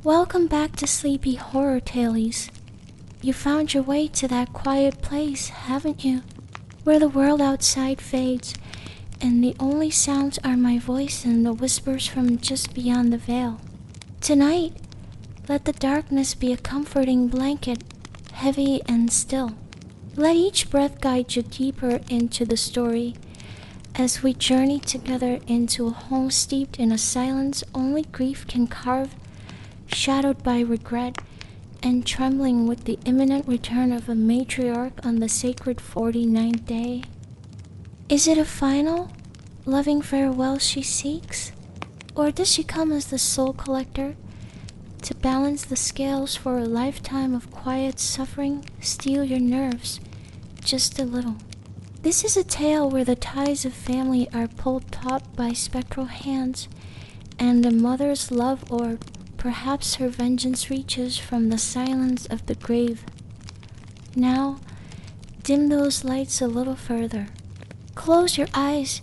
Welcome back to Sleepy Horror Tales. You found your way to that quiet place, haven't you? Where the world outside fades, and the only sounds are my voice and the whispers from just beyond the veil. Tonight, let the darkness be a comforting blanket, heavy and still. Let each breath guide you deeper into the story as we journey together into a home steeped in a silence only grief can carve, shadowed by regret and trembling with the imminent return of a matriarch on the sacred 49th day. Is it a final, loving farewell she seeks? Or does she come as the soul collector to balance the scales for a lifetime of quiet suffering, steel your nerves just a little? This is a tale where the ties of family are pulled taut by spectral hands, and a mother's love or perhaps her vengeance reaches from the silence of the grave. Now, dim those lights a little further. Close your eyes.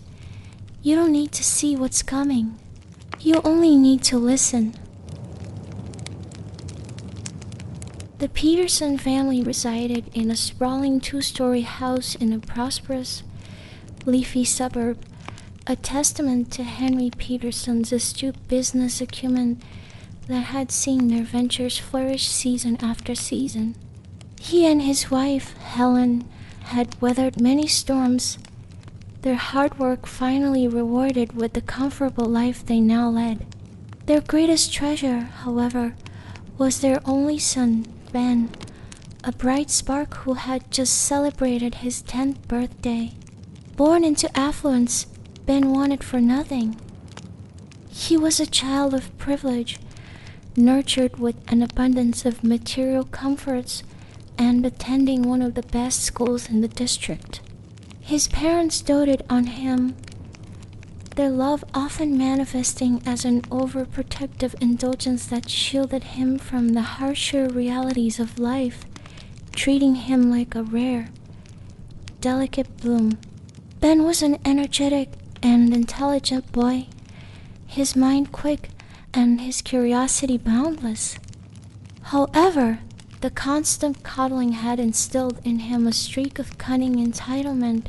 You don't need to see what's coming. You only need to listen. The Peterson family resided in a sprawling two-story house in a prosperous, leafy suburb, a testament to Henry Peterson's astute business acumen that had seen their ventures flourish season after season. He and his wife, Helen, had weathered many storms, their hard work finally rewarded with the comfortable life they now led. Their greatest treasure, however, was their only son, Ben, a bright spark who had just celebrated his 10th birthday. Born into affluence, Ben wanted for nothing. He was a child of privilege, nurtured with an abundance of material comforts and attending one of the best schools in the district. His parents doted on him, their love often manifesting as an overprotective indulgence that shielded him from the harsher realities of life, treating him like a rare, delicate bloom. Ben was an energetic and intelligent boy, his mind quick and his curiosity boundless. However, the constant coddling had instilled in him a streak of cunning entitlement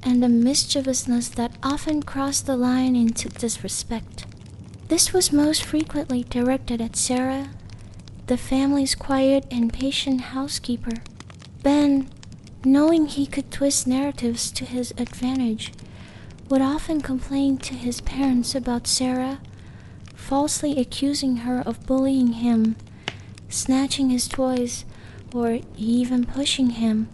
and a mischievousness that often crossed the line into disrespect. This was most frequently directed at Sarah, the family's quiet and patient housekeeper. Ben, knowing he could twist narratives to his advantage, would often complain to his parents about Sarah, falsely accusing her of bullying him, snatching his toys, or even pushing him.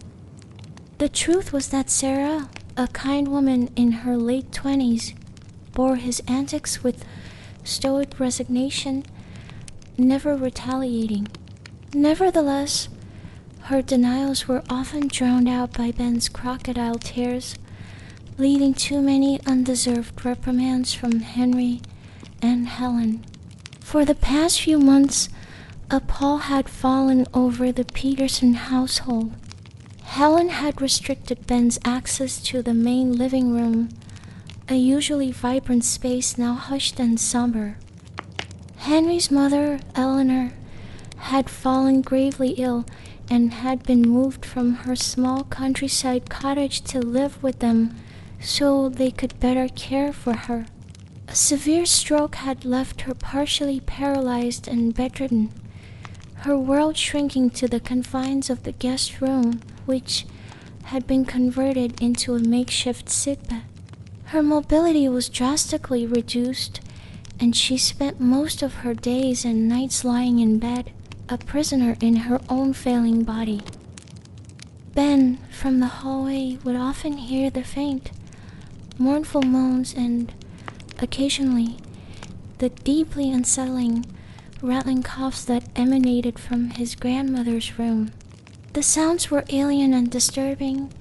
The truth was that Sarah, a kind woman in her late 20s, bore his antics with stoic resignation, never retaliating. Nevertheless, her denials were often drowned out by Ben's crocodile tears, leading to many undeserved reprimands from Henry and Helen. For the past few months, a pall had fallen over the Peterson household. Helen had restricted Ben's access to the main living room, a usually vibrant space now hushed and somber. Henry's mother, Eleanor, had fallen gravely ill and had been moved from her small countryside cottage to live with them so they could better care for her. A severe stroke had left her partially paralyzed and bedridden, her world shrinking to the confines of the guest room, which had been converted into a makeshift sickbed. Her mobility was drastically reduced, and she spent most of her days and nights lying in bed, a prisoner in her own failing body. Ben, from the hallway, would often hear the faint, mournful moans and, occasionally, the deeply unsettling, rattling coughs that emanated from his grandmother's room. The sounds were alien and disturbing,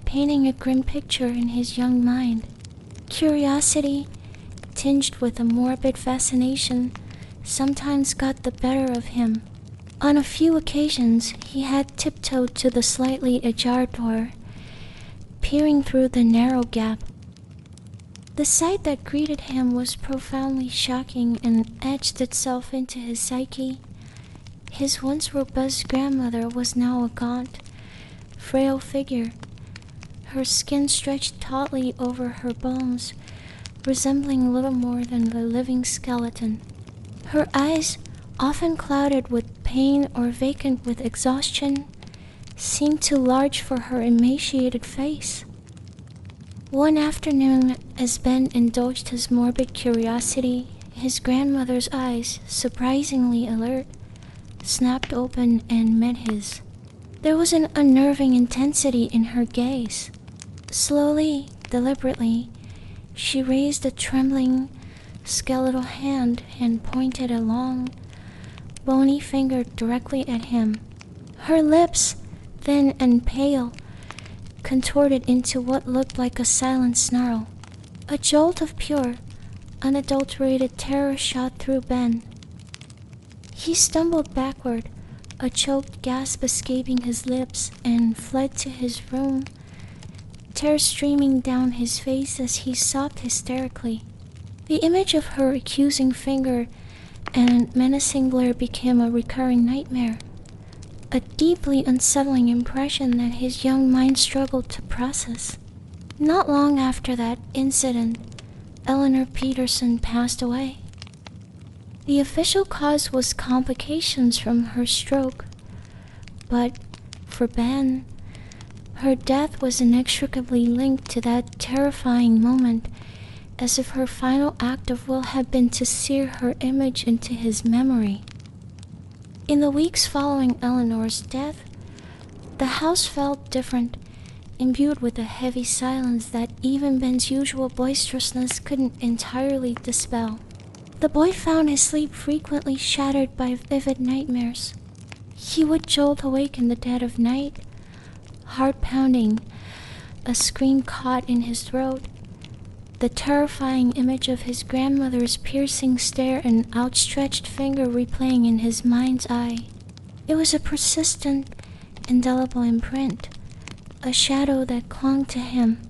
painting a grim picture in his young mind. Curiosity, tinged with a morbid fascination, sometimes got the better of him. On a few occasions, he had tiptoed to the slightly ajar door, peering through the narrow gap. The sight that greeted him was profoundly shocking and etched itself into his psyche. His once robust grandmother was now a gaunt, frail figure, her skin stretched tautly over her bones, resembling little more than a living skeleton. Her eyes, often clouded with pain or vacant with exhaustion, seemed too large for her emaciated face. One afternoon, as Ben indulged his morbid curiosity, his grandmother's eyes, surprisingly alert, snapped open and met his. There was an unnerving intensity in her gaze. Slowly, deliberately, she raised a trembling, skeletal hand and pointed a long, bony finger directly at him. Her lips, thin and pale, contorted into what looked like a silent snarl. A jolt of pure, unadulterated terror shot through Ben. He stumbled backward, a choked gasp escaping his lips, and fled to his room, tears streaming down his face as he sobbed hysterically. The image of her accusing finger and menacing glare became a recurring nightmare, a deeply unsettling impression that his young mind struggled to process. Not long after that incident, Eleanor Peterson passed away. The official cause was complications from her stroke, but for Ben, her death was inextricably linked to that terrifying moment, as if her final act of will had been to sear her image into his memory. In the weeks following Eleanor's death, the house felt different, imbued with a heavy silence that even Ben's usual boisterousness couldn't entirely dispel. The boy found his sleep frequently shattered by vivid nightmares. He would jolt awake in the dead of night, heart pounding, a scream caught in his throat, the terrifying image of his grandmother's piercing stare and outstretched finger replaying in his mind's eye. It was a persistent, indelible imprint, a shadow that clung to him.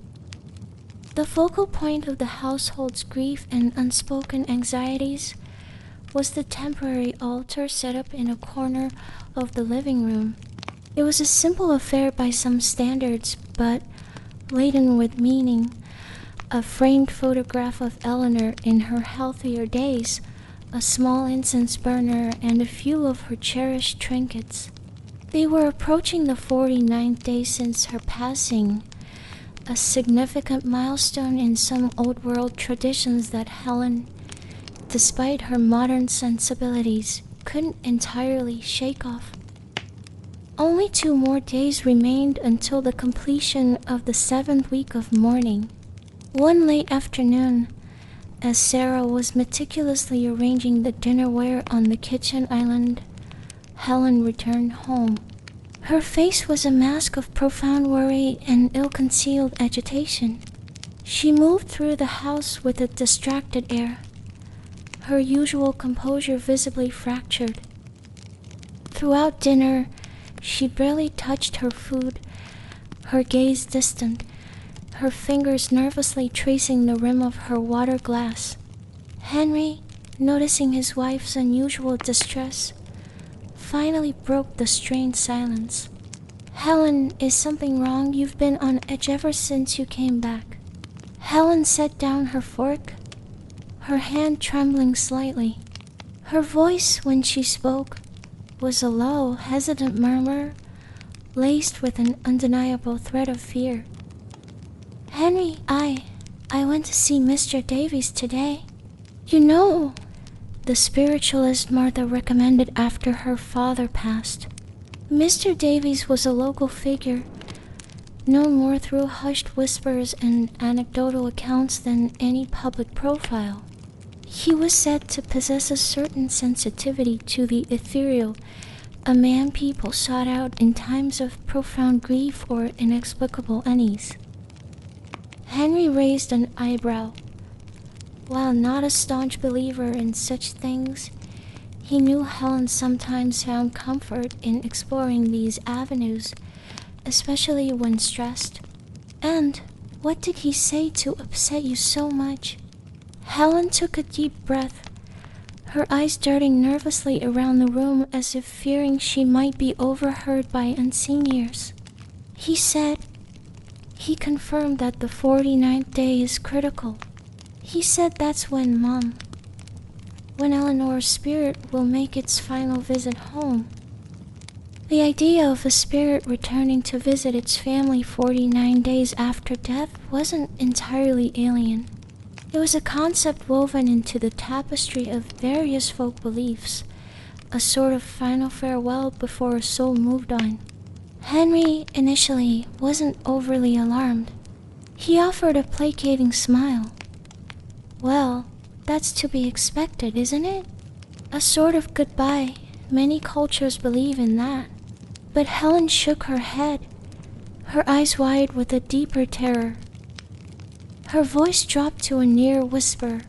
The focal point of the household's grief and unspoken anxieties was the temporary altar set up in a corner of the living room. It was a simple affair by some standards, but laden with meaning. A framed photograph of Eleanor in her healthier days, a small incense burner, and a few of her cherished trinkets. They were approaching the 49th day since her passing, a significant milestone in some old-world traditions that Helen, despite her modern sensibilities, couldn't entirely shake off. Only 2 more days remained until the completion of the 7th week of mourning. One late afternoon, as Sarah was meticulously arranging the dinnerware on the kitchen island, Helen returned home. Her face was a mask of profound worry and ill-concealed agitation. She moved through the house with a distracted air, her usual composure visibly fractured. Throughout dinner, she barely touched her food, her gaze distant, her fingers nervously tracing the rim of her water glass. Henry, noticing his wife's unusual distress, finally broke the strained silence. "Helen, is something wrong? You've been on edge ever since you came back." Helen set down her fork, her hand trembling slightly. Her voice, when she spoke, was a low, hesitant murmur, laced with an undeniable thread of fear. "Henry, I went to see Mr. Davies today. You know, the spiritualist Martha recommended after her father passed. Mr. Davies was a local figure, known more through hushed whispers and anecdotal accounts than any public profile. He was said to possess a certain sensitivity to the ethereal, a man people sought out in times of profound grief or inexplicable unease." Henry raised an eyebrow. While not a staunch believer in such things, he knew Helen sometimes found comfort in exploring these avenues, especially when stressed. "And What did he say to upset you so much?" Helen took a deep breath, her eyes darting nervously around the room as if fearing she might be overheard by unseen ears. He confirmed that the 49th day is critical. He said that's when Eleanor's spirit will make its final visit home. The idea of a spirit returning to visit its family 49 days after death wasn't entirely alien. It was a concept woven into the tapestry of various folk beliefs, a sort of final farewell before a soul moved on. Henry initially wasn't overly alarmed. He offered a placating smile. "Well, that's to be expected, isn't it? A sort of goodbye. Many cultures believe in that." But Helen shook her head, her eyes wide with a deeper terror. Her voice dropped to a near whisper,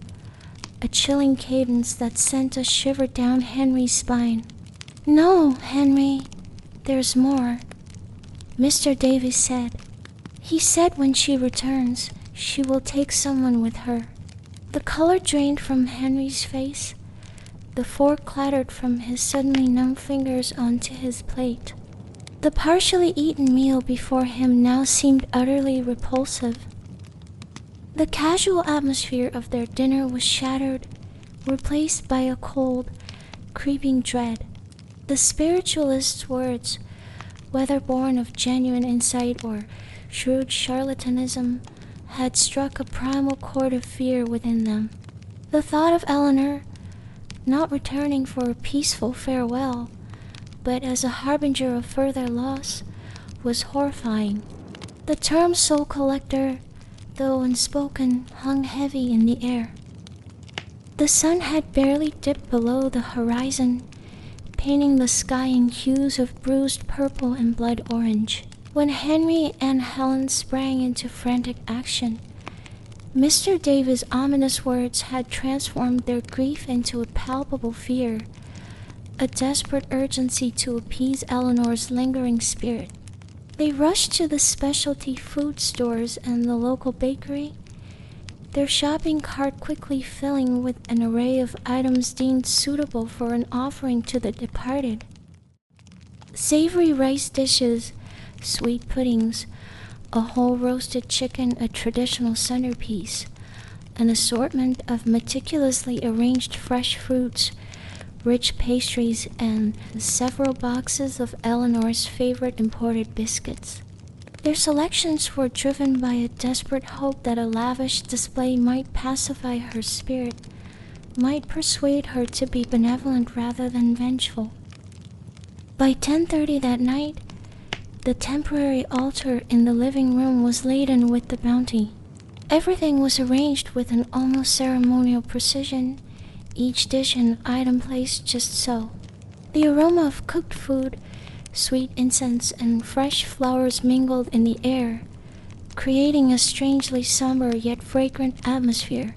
a chilling cadence that sent a shiver down Henry's spine. "No, Henry, there's more," Mr. Davis said. "He said when she returns, she will take someone with her." The color drained from Henry's face. The fork clattered from his suddenly numb fingers onto his plate. The partially eaten meal before him now seemed utterly repulsive. The casual atmosphere of their dinner was shattered, replaced by a cold, creeping dread. The spiritualist's words, whether born of genuine insight or shrewd charlatanism, had struck a primal chord of fear within them. The thought of Eleanor, not returning for a peaceful farewell, but as a harbinger of further loss, was horrifying. The term soul collector, though unspoken, hung heavy in the air. The sun had barely dipped below the horizon, painting the sky in hues of bruised purple and blood orange, when Henry and Helen sprang into frantic action. Mr. Davis' ominous words had transformed their grief into a palpable fear, a desperate urgency to appease Eleanor's lingering spirit. They rushed to the specialty food stores and the local bakery, their shopping cart quickly filling with an array of items deemed suitable for an offering to the departed. Savory rice dishes, sweet puddings, a whole roasted chicken, a traditional centerpiece, an assortment of meticulously arranged fresh fruits, rich pastries, and several boxes of Eleanor's favorite imported biscuits. Their selections were driven by a desperate hope that a lavish display might pacify her spirit, might persuade her to be benevolent rather than vengeful. By 10:30 that night, the temporary altar in the living room was laden with the bounty. Everything was arranged with an almost ceremonial precision, each dish and item placed just so. The aroma of cooked food, sweet incense, and fresh flowers mingled in the air, creating a strangely somber yet fragrant atmosphere.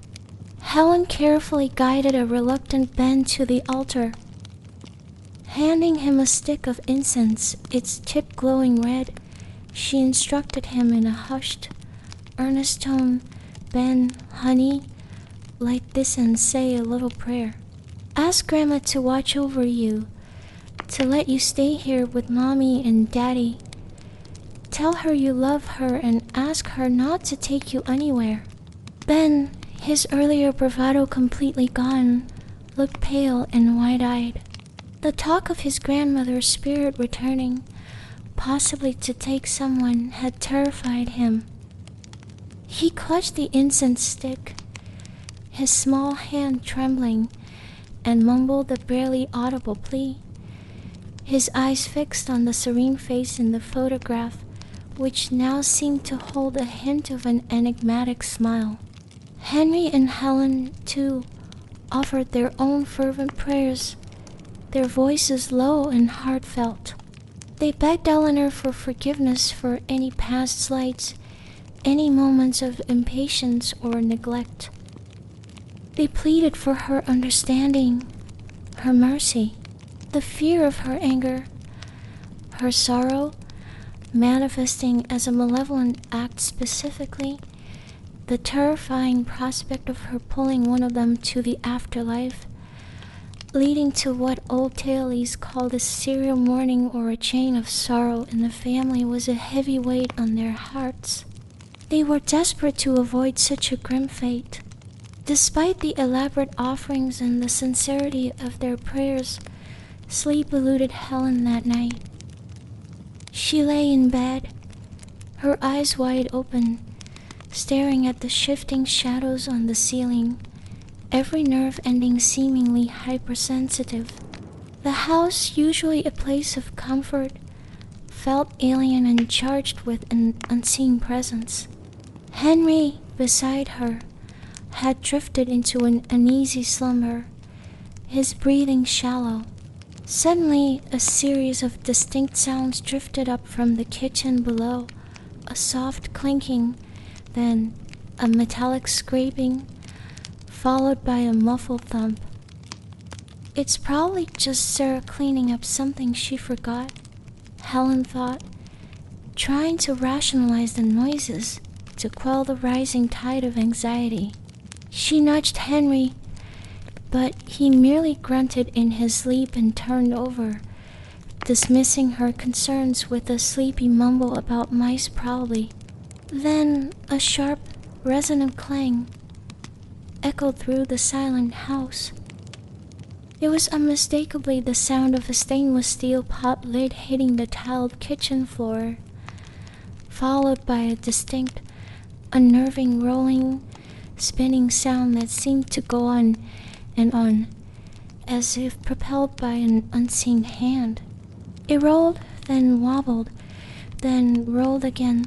Helen carefully guided a reluctant Ben to the altar. Handing him a stick of incense, its tip glowing red, she instructed him in a hushed, earnest tone, "Ben, honey, light this and say a little prayer. Ask Grandma to watch over you, to let you stay here with Mommy and Daddy. Tell her you love her and ask her not to take you anywhere." Ben, his earlier bravado completely gone, looked pale and wide-eyed. The talk of his grandmother's spirit returning, possibly to take someone, had terrified him. He clutched the incense stick, his small hand trembling, and mumbled a barely audible plea, his eyes fixed on the serene face in the photograph, which now seemed to hold a hint of an enigmatic smile. Henry and Helen, too, offered their own fervent prayers, their voices low and heartfelt. They begged Eleanor for forgiveness for any past slights, any moments of impatience or neglect. They pleaded for her understanding, her mercy, the fear of her anger, her sorrow, manifesting as a malevolent act, specifically the terrifying prospect of her pulling one of them to the afterlife, leading to what old tailies called a serial mourning or a chain of sorrow in the family, was a heavy weight on their hearts. They were desperate to avoid such a grim fate. Despite the elaborate offerings and the sincerity of their prayers, sleep eluded Helen that night. She lay in bed, her eyes wide open, staring at the shifting shadows on the ceiling, every nerve ending seemingly hypersensitive. The house, usually a place of comfort, felt alien and charged with an unseen presence. Henry, beside her, had drifted into an uneasy slumber, his breathing shallow. Suddenly, a series of distinct sounds drifted up from the kitchen below, a soft clinking, then a metallic scraping, followed by a muffled thump. It's probably just Sarah cleaning up something she forgot, Helen thought, trying to rationalize the noises to quell the rising tide of anxiety. She nudged Henry, but he merely grunted in his sleep and turned over, dismissing her concerns with a sleepy mumble about mice probably. Then a sharp, resonant clang echoed through the silent house. It was unmistakably the sound of a stainless steel pot lid hitting the tiled kitchen floor, followed by a distinct, unnerving rolling, spinning sound that seemed to go on and on, as if propelled by an unseen hand. It rolled, then wobbled, then rolled again,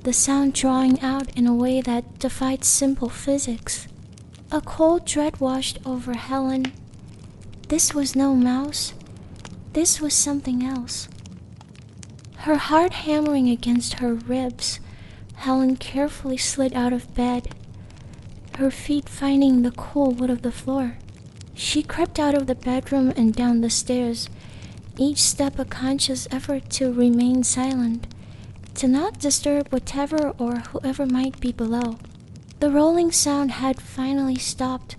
the sound drawing out in a way that defied simple physics. A cold dread washed over Helen. This was no mouse. This was something else. Her heart hammering against her ribs, Helen carefully slid out of bed, her feet finding the cool wood of the floor. She crept out of the bedroom and down the stairs, each step a conscious effort to remain silent, to not disturb whatever or whoever might be below. The rolling sound had finally stopped,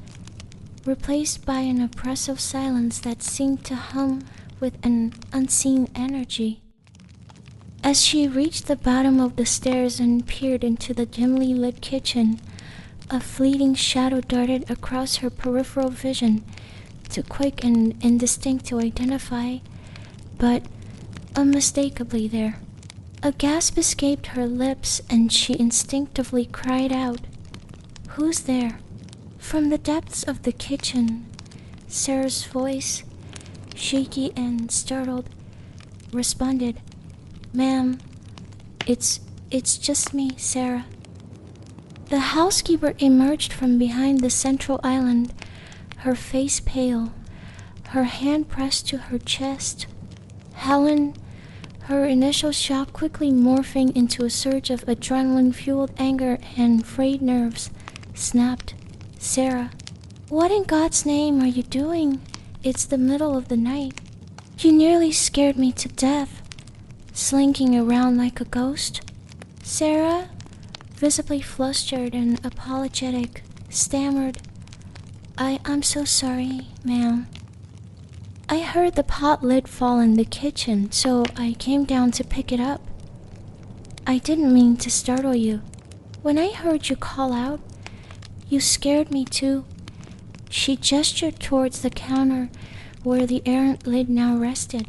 replaced by an oppressive silence that seemed to hum with an unseen energy. As she reached the bottom of the stairs and peered into the dimly lit kitchen, a fleeting shadow darted across her peripheral vision, too quick and indistinct to identify, but unmistakably there. A gasp escaped her lips, and she instinctively cried out, "Who's there?" From the depths of the kitchen, Sarah's voice, shaky and startled, responded, "Ma'am, it's just me, Sarah." The housekeeper emerged from behind the central island, her face pale, her hand pressed to her chest. Helen, her initial shock quickly morphing into a surge of adrenaline-fueled anger and frayed nerves, snapped, "Sarah, what in God's name are you doing? It's the middle of the night. You nearly scared me to death, slinking around like a ghost." Sarah, visibly flustered and apologetic, stammered, I'm so sorry, ma'am. I heard the pot lid fall in the kitchen, so I came down to pick it up. I didn't mean to startle you. When I heard you call out, you scared me too." She gestured towards the counter where the errant lid now rested.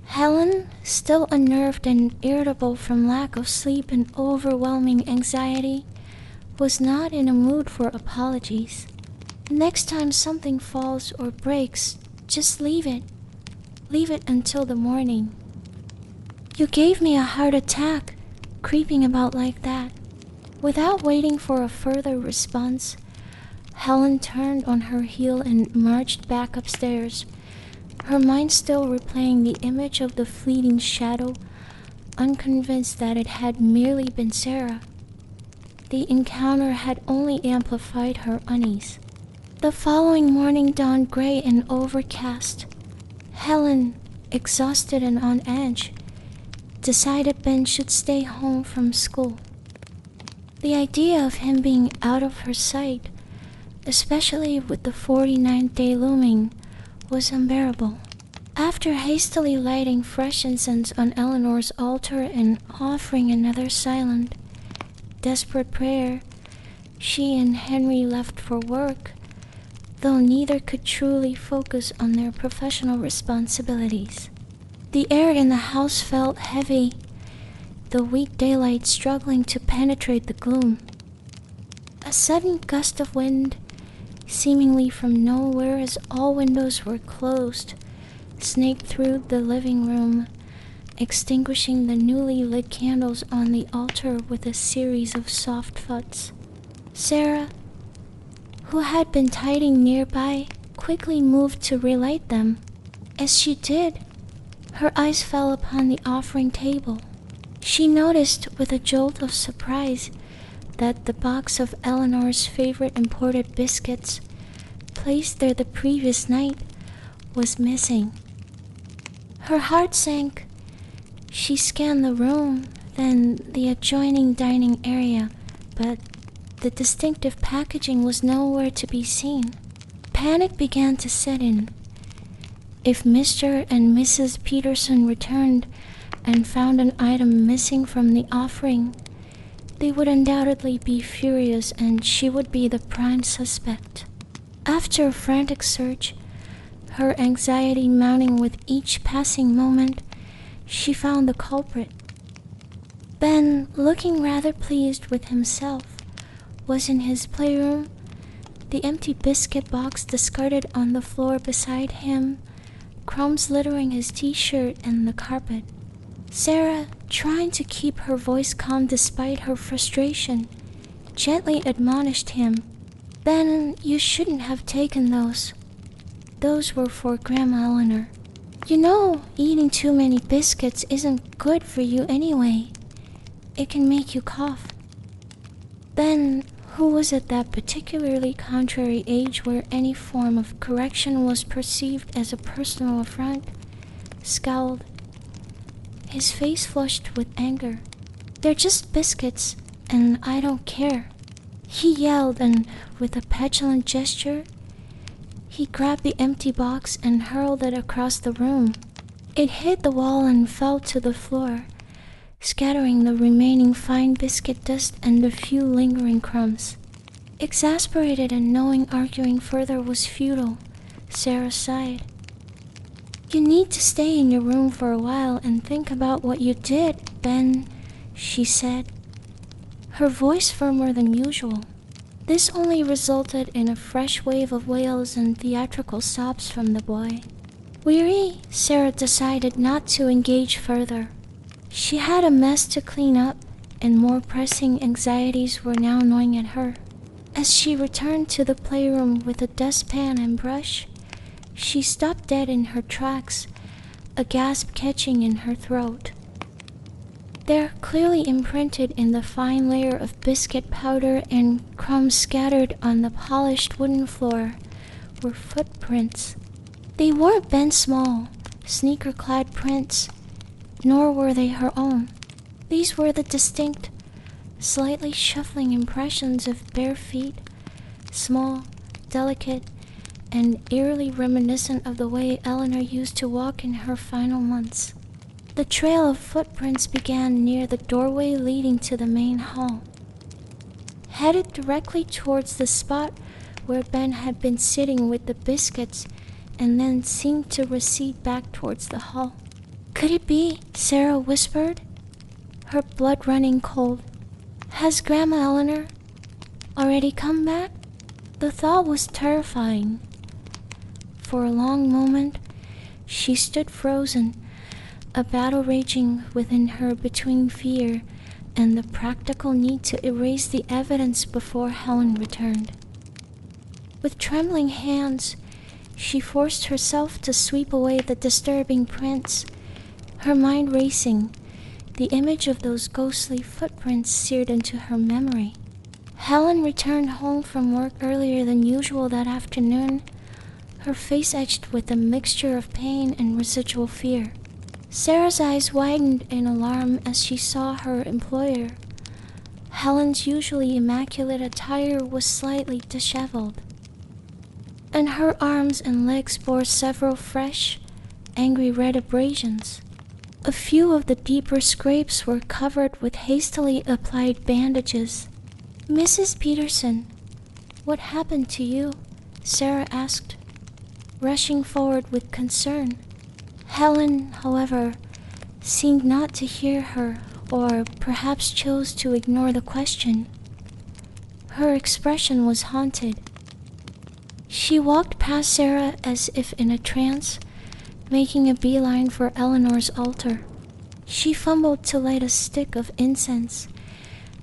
Helen, still unnerved and irritable from lack of sleep and overwhelming anxiety, was not in a mood for apologies. "Next time something falls or breaks, just leave it. Leave it until the morning. You gave me a heart attack, creeping about like that." Without waiting for a further response, Helen turned on her heel and marched back upstairs, her mind still replaying the image of the fleeting shadow, unconvinced that it had merely been Sarah. The encounter had only amplified her unease. The following morning dawned gray and overcast. Helen, exhausted and on edge, decided Ben should stay home from school. The idea of him being out of her sight, especially with the 49th day looming, was unbearable. After hastily lighting fresh incense on Eleanor's altar and offering another silent, desperate prayer, she and Henry left for work, though neither could truly focus on their professional responsibilities. The air in the house felt heavy, the weak daylight struggling to penetrate the gloom. A sudden gust of wind, seemingly from nowhere as all windows were closed, snaked through the living room, extinguishing the newly lit candles on the altar with a series of soft thuds. Sarah, who had been tidying nearby, quickly moved to relight them. As she did, her eyes fell upon the offering table. She noticed with a jolt of surprise that the box of Eleanor's favorite imported biscuits, placed there the previous night, was missing. Her heart sank. She scanned the room, then the adjoining dining area, but the distinctive packaging was nowhere to be seen. Panic began to set in. If Mr. and Mrs. Peterson returned and found an item missing from the offering, they would undoubtedly be furious and she would be the prime suspect. After a frantic search, her anxiety mounting with each passing moment, she found the culprit. Ben, looking rather pleased with himself, was in his playroom, the empty biscuit box discarded on the floor beside him, crumbs littering his t-shirt and the carpet. Sarah, trying to keep her voice calm despite her frustration, gently admonished him. "Ben, you shouldn't have taken those. Those were for Grandma Eleanor. You know, eating too many biscuits isn't good for you anyway. It can make you cough." Ben, who was at that particularly contrary age where any form of correction was perceived as a personal affront, scowled. His face flushed with anger. "They're just biscuits, and I don't care," he yelled, and with a petulant gesture, he grabbed the empty box and hurled it across the room. It hit the wall and fell to the floor, scattering the remaining fine biscuit dust and a few lingering crumbs. Exasperated and knowing arguing further was futile, Sarah sighed. "You need to stay in your room for a while and think about what you did, Ben," she said, her voice firmer than usual. This only resulted in a fresh wave of wails and theatrical sobs from the boy. Weary, Sarah decided not to engage further. She had a mess to clean up, and more pressing anxieties were now gnawing at her. As she returned to the playroom with a dustpan and brush, she stopped dead in her tracks, a gasp catching in her throat. There, clearly imprinted in the fine layer of biscuit powder and crumbs scattered on the polished wooden floor, were footprints. They weren't Ben's small, sneaker-clad prints, nor were they her own. These were the distinct, slightly shuffling impressions of bare feet, small, delicate, and eerily reminiscent of the way Eleanor used to walk in her final months. The trail of footprints began near the doorway leading to the main hall, headed directly towards the spot where Ben had been sitting with the biscuits, and then seemed to recede back towards the hall. "Could it be?" Sarah whispered, her blood running cold. "Has Grandma Eleanor already come back?" The thought was terrifying. For a long moment, she stood frozen, a battle raging within her between fear and the practical need to erase the evidence before Helen returned. With trembling hands, she forced herself to sweep away the disturbing prints, her mind racing, the image of those ghostly footprints seared into her memory. Helen returned home from work earlier than usual that afternoon, her face etched with a mixture of pain and residual fear. Sarah's eyes widened in alarm as she saw her employer. Helen's usually immaculate attire was slightly disheveled, and her arms and legs bore several fresh, angry red abrasions. A few of the deeper scrapes were covered with hastily applied bandages. "Mrs. Peterson, what happened to you?" Sarah asked, rushing forward with concern. Helen, however, seemed not to hear her, or perhaps chose to ignore the question. Her expression was haunted. She walked past Sarah as if in a trance, making a beeline for Eleanor's altar. She fumbled to light a stick of incense,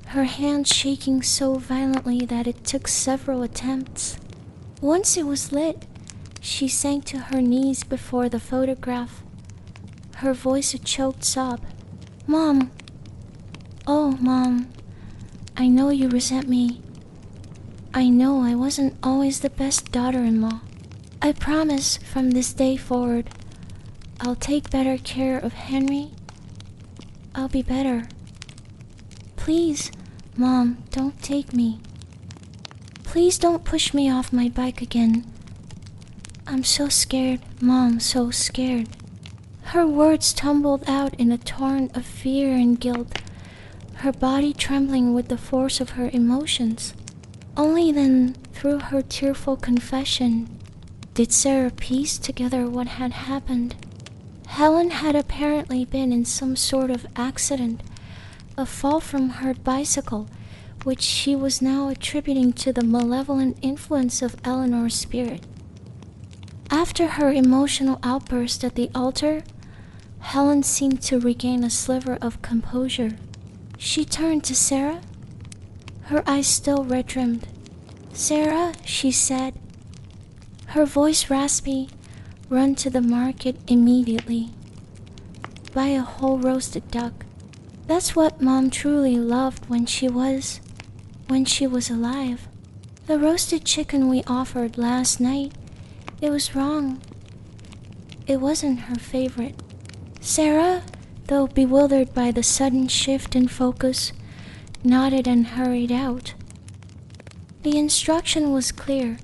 her hand shaking so violently that it took several attempts. Once it was lit, she sank to her knees before the photograph, her voice a choked sob. "Mom! Oh, Mom, I know you resent me. I know I wasn't always the best daughter-in-law. I promise from this day forward, I'll take better care of Henry. I'll be better. Please, Mom, don't take me. Please don't push me off my bike again. I'm so scared, Mom, so scared." Her words tumbled out in a torrent of fear and guilt, her body trembling with the force of her emotions. Only then, through her tearful confession, did Sarah piece together what had happened. Helen had apparently been in some sort of accident, a fall from her bicycle, which she was now attributing to the malevolent influence of Eleanor's spirit. After her emotional outburst at the altar, Helen seemed to regain a sliver of composure. She turned to Sarah, her eyes still red-rimmed. "Sarah," she said, her voice raspy, "run to the market immediately. Buy a whole roasted duck. That's what Mom truly loved when she was alive. The roasted chicken we offered last night, it was wrong. It wasn't her favorite." Sarah, though bewildered by the sudden shift in focus, nodded and hurried out. The instruction was clear,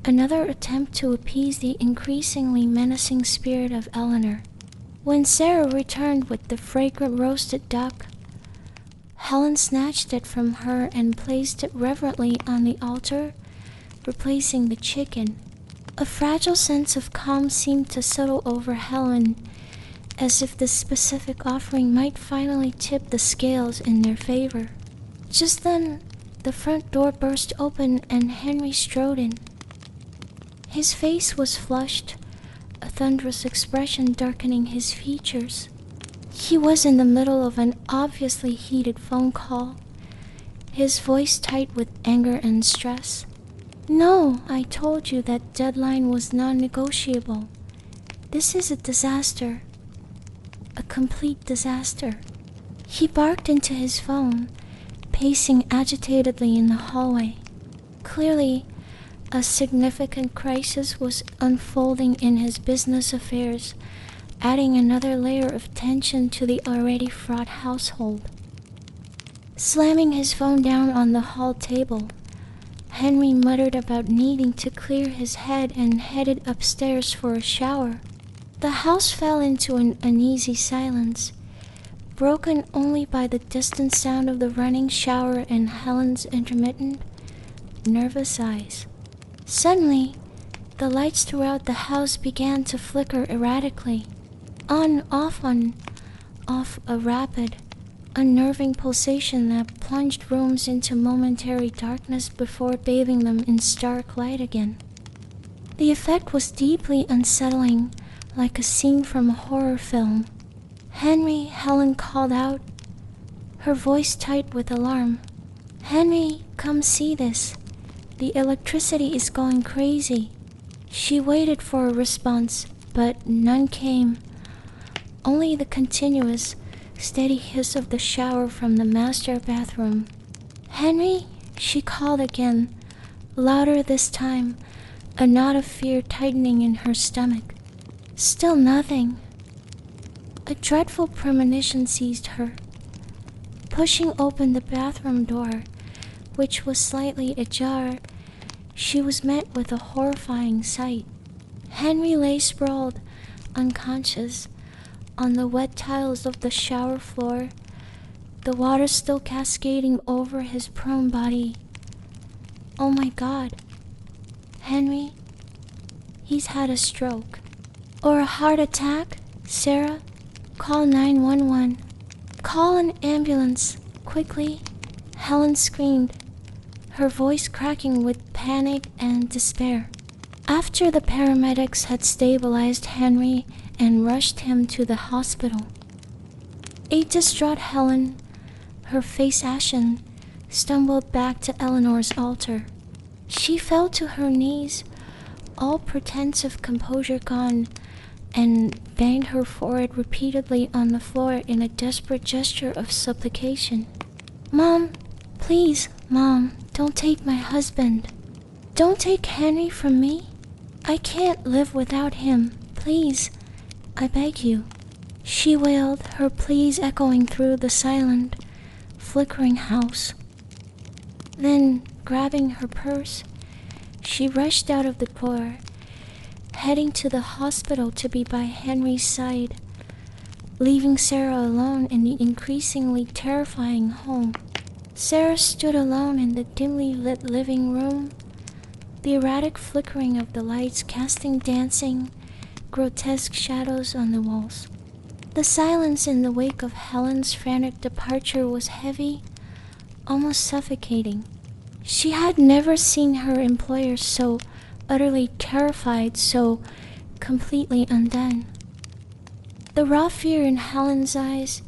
another attempt to appease the increasingly menacing spirit of Eleanor. When Sarah returned with the fragrant roasted duck, Helen snatched it from her and placed it reverently on the altar, replacing the chicken. A fragile sense of calm seemed to settle over Helen, as if this specific offering might finally tip the scales in their favor. Just then, the front door burst open and Henry strode in. His face was flushed, a thunderous expression darkening his features. He was in the middle of an obviously heated phone call, his voice tight with anger and stress. "No, I told you that deadline was non-negotiable. This is a disaster. A complete disaster." He barked into his phone, pacing agitatedly in the hallway. Clearly, a significant crisis was unfolding in his business affairs, adding another layer of tension to the already fraught household. Slamming his phone down on the hall table, Henry muttered about needing to clear his head and headed upstairs for a shower. The house fell into an uneasy silence, broken only by the distant sound of the running shower and Helen's intermittent, nervous eyes. Suddenly, the lights throughout the house began to flicker erratically, on, off, a rapid, unnerving pulsation that plunged rooms into momentary darkness before bathing them in stark light again. The effect was deeply unsettling, like a scene from a horror film. "Henry," Helen called out, her voice tight with alarm. "Henry, come see this. The electricity is going crazy." She waited for a response, but none came. Only the continuous, steady hiss of the shower from the master bathroom. "Henry," she called again, louder this time, a knot of fear tightening in her stomach. Still nothing. A dreadful premonition seized her. Pushing open the bathroom door, which was slightly ajar, she was met with a horrifying sight. Henry lay sprawled, unconscious, on the wet tiles of the shower floor, the water still cascading over his prone body. Oh my God. Henry, he's had a stroke. Or a heart attack? Sarah, call 911. Call an ambulance, quickly. Helen screamed, her voice cracking with panic and despair. After the paramedics had stabilized Henry and rushed him to the hospital, a distraught Helen, her face ashen, stumbled back to Eleanor's altar. She fell to her knees, all pretense of composure gone, and banged her forehead repeatedly on the floor in a desperate gesture of supplication. Mom, please, Mom, don't take my husband. Don't take Henry from me. I can't live without him. Please, I beg you. She wailed, her pleas echoing through the silent, flickering house. Then, grabbing her purse, she rushed out of the door, heading to the hospital to be by Henry's side, leaving Sarah alone in the increasingly terrifying home. Sarah stood alone in the dimly lit living room, the erratic flickering of the lights casting dancing, grotesque shadows on the walls. The silence in the wake of Helen's frantic departure was heavy, almost suffocating. She had never seen her employer so utterly terrified, so completely undone. The raw fear in Helen's eyes,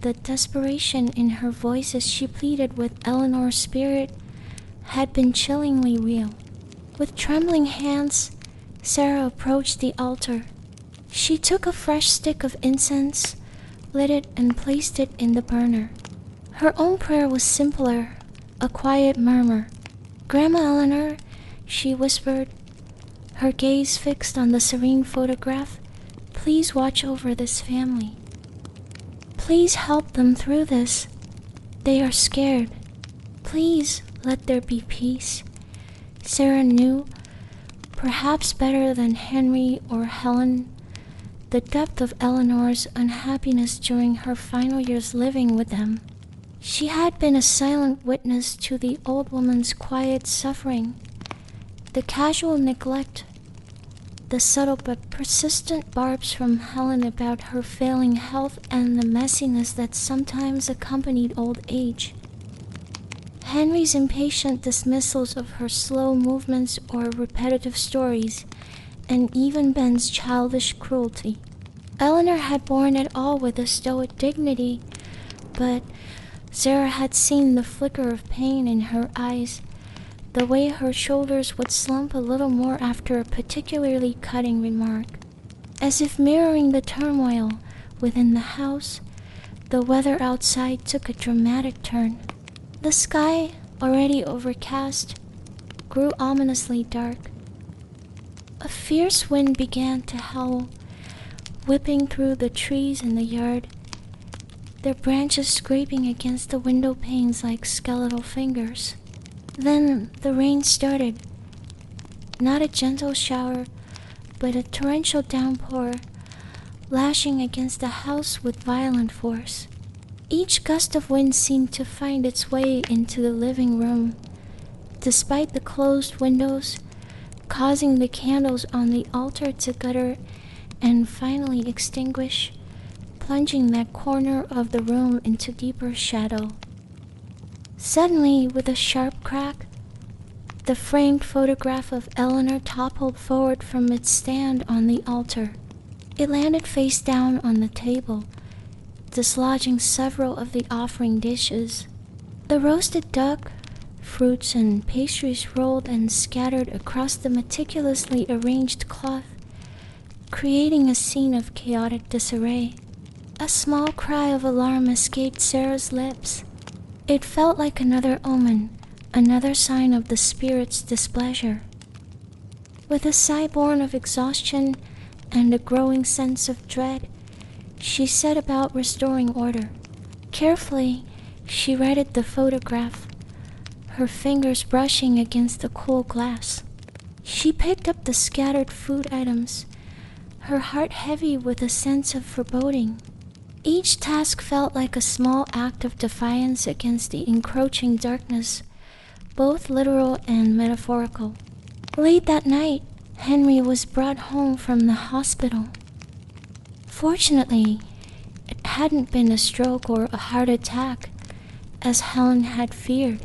the desperation in her voice as she pleaded with Eleanor's spirit, had been chillingly real. With trembling hands, Sarah approached the altar. She took a fresh stick of incense, lit it, and placed it in the burner. Her own prayer was simpler, a quiet murmur. Grandma Eleanor, she whispered, her gaze fixed on the serene photograph, please watch over this family. Please help them through this. They are scared. Please let there be peace. Sarah knew, perhaps better than Henry or Helen, the depth of Eleanor's unhappiness during her final years living with them. She had been a silent witness to the old woman's quiet suffering, the casual neglect, the subtle but persistent barbs from Helen about her failing health and the messiness that sometimes accompanied old age. Henry's impatient dismissals of her slow movements or repetitive stories, and even Ben's childish cruelty. Eleanor had borne it all with a stoic dignity, but Sarah had seen the flicker of pain in her eyes, the way her shoulders would slump a little more after a particularly cutting remark. As if mirroring the turmoil within the house, the weather outside took a dramatic turn. The sky, already overcast, grew ominously dark. A fierce wind began to howl, whipping through the trees in the yard, their branches scraping against the window panes like skeletal fingers. Then the rain started, not a gentle shower, but a torrential downpour, lashing against the house with violent force. Each gust of wind seemed to find its way into the living room, despite the closed windows, causing the candles on the altar to gutter and finally extinguish, plunging that corner of the room into deeper shadow. Suddenly, with a sharp crack, the framed photograph of Eleanor toppled forward from its stand on the altar. It landed face down on the table, dislodging several of the offering dishes. The roasted duck, fruits, and pastries rolled and scattered across the meticulously arranged cloth, creating a scene of chaotic disarray. A small cry of alarm escaped Sarah's lips. It felt like another omen, another sign of the spirit's displeasure. With a sigh born of exhaustion and a growing sense of dread, she set about restoring order. Carefully, she righted the photograph, her fingers brushing against the cool glass. She picked up the scattered food items, her heart heavy with a sense of foreboding. Each task felt like a small act of defiance against the encroaching darkness, both literal and metaphorical. Late that night, Henry was brought home from the hospital. Fortunately, it hadn't been a stroke or a heart attack, as Helen had feared.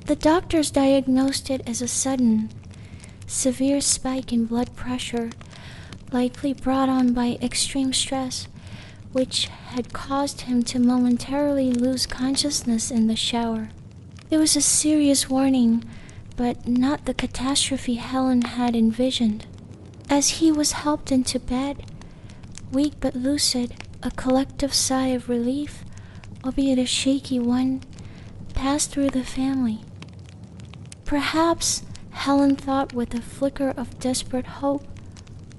The doctors diagnosed it as a sudden, severe spike in blood pressure, likely brought on by extreme stress, which had caused him to momentarily lose consciousness in the shower. It was a serious warning, but not the catastrophe Helen had envisioned. As he was helped into bed, weak but lucid, a collective sigh of relief, albeit a shaky one, passed through the family. Perhaps, Helen thought with a flicker of desperate hope,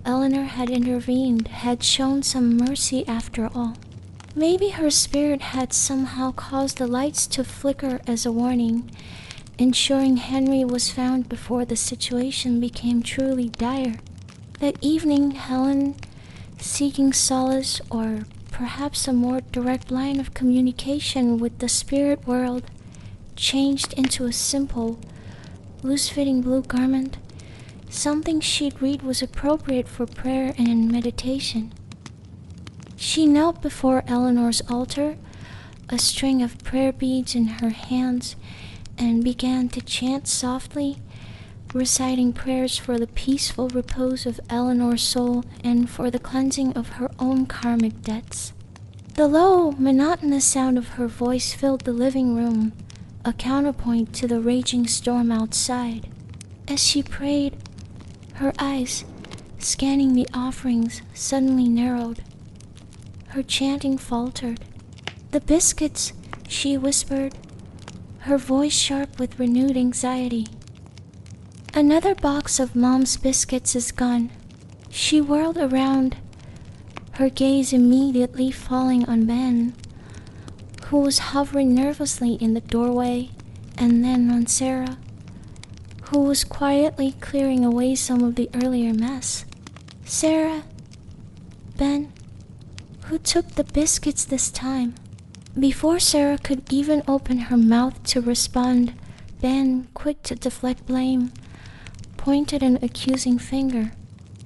Eleanor had intervened, had shown some mercy after all. Maybe her spirit had somehow caused the lights to flicker as a warning, ensuring Henry was found before the situation became truly dire. That evening, Helen, seeking solace or perhaps a more direct line of communication with the spirit world, changed into a simple, loose-fitting blue garment, something she'd read was appropriate for prayer and meditation. She knelt before Eleanor's altar, a string of prayer beads in her hands, and began to chant softly, reciting prayers for the peaceful repose of Eleanor's soul and for the cleansing of her own karmic debts. The low, monotonous sound of her voice filled the living room, a counterpoint to the raging storm outside. As she prayed, her eyes, scanning the offerings, suddenly narrowed. Her chanting faltered. "The biscuits," she whispered, her voice sharp with renewed anxiety. "Another box of Mom's biscuits is gone." She whirled around, her gaze immediately falling on Ben, who was hovering nervously in the doorway, and then on Sarah, who was quietly clearing away some of the earlier mess. "Sarah, Ben, who took the biscuits this time?" Before Sarah could even open her mouth to respond, Ben, quick to deflect blame, pointed an accusing finger.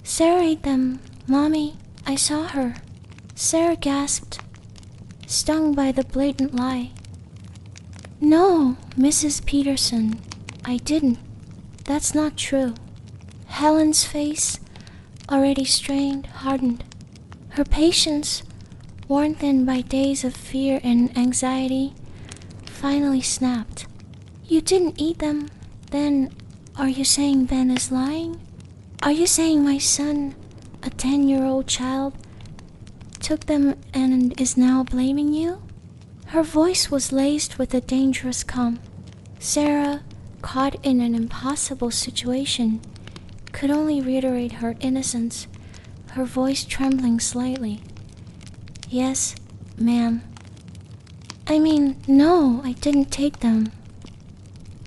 "Sarah ate them, Mommy. I saw her." Sarah gasped, stung by the blatant lie. "No, Mrs. Peterson, I didn't. That's not true." Helen's face, already strained, hardened. Her patience, worn thin by days of fear and anxiety, finally snapped. "You didn't eat them? Then, are you saying Ben is lying? Are you saying my son, a 10-year-old child, took them and is now blaming you?" Her voice was laced with a dangerous calm. Sarah, caught in an impossible situation, could only reiterate her innocence, her voice trembling slightly. "Yes, ma'am. I mean, no, I didn't take them.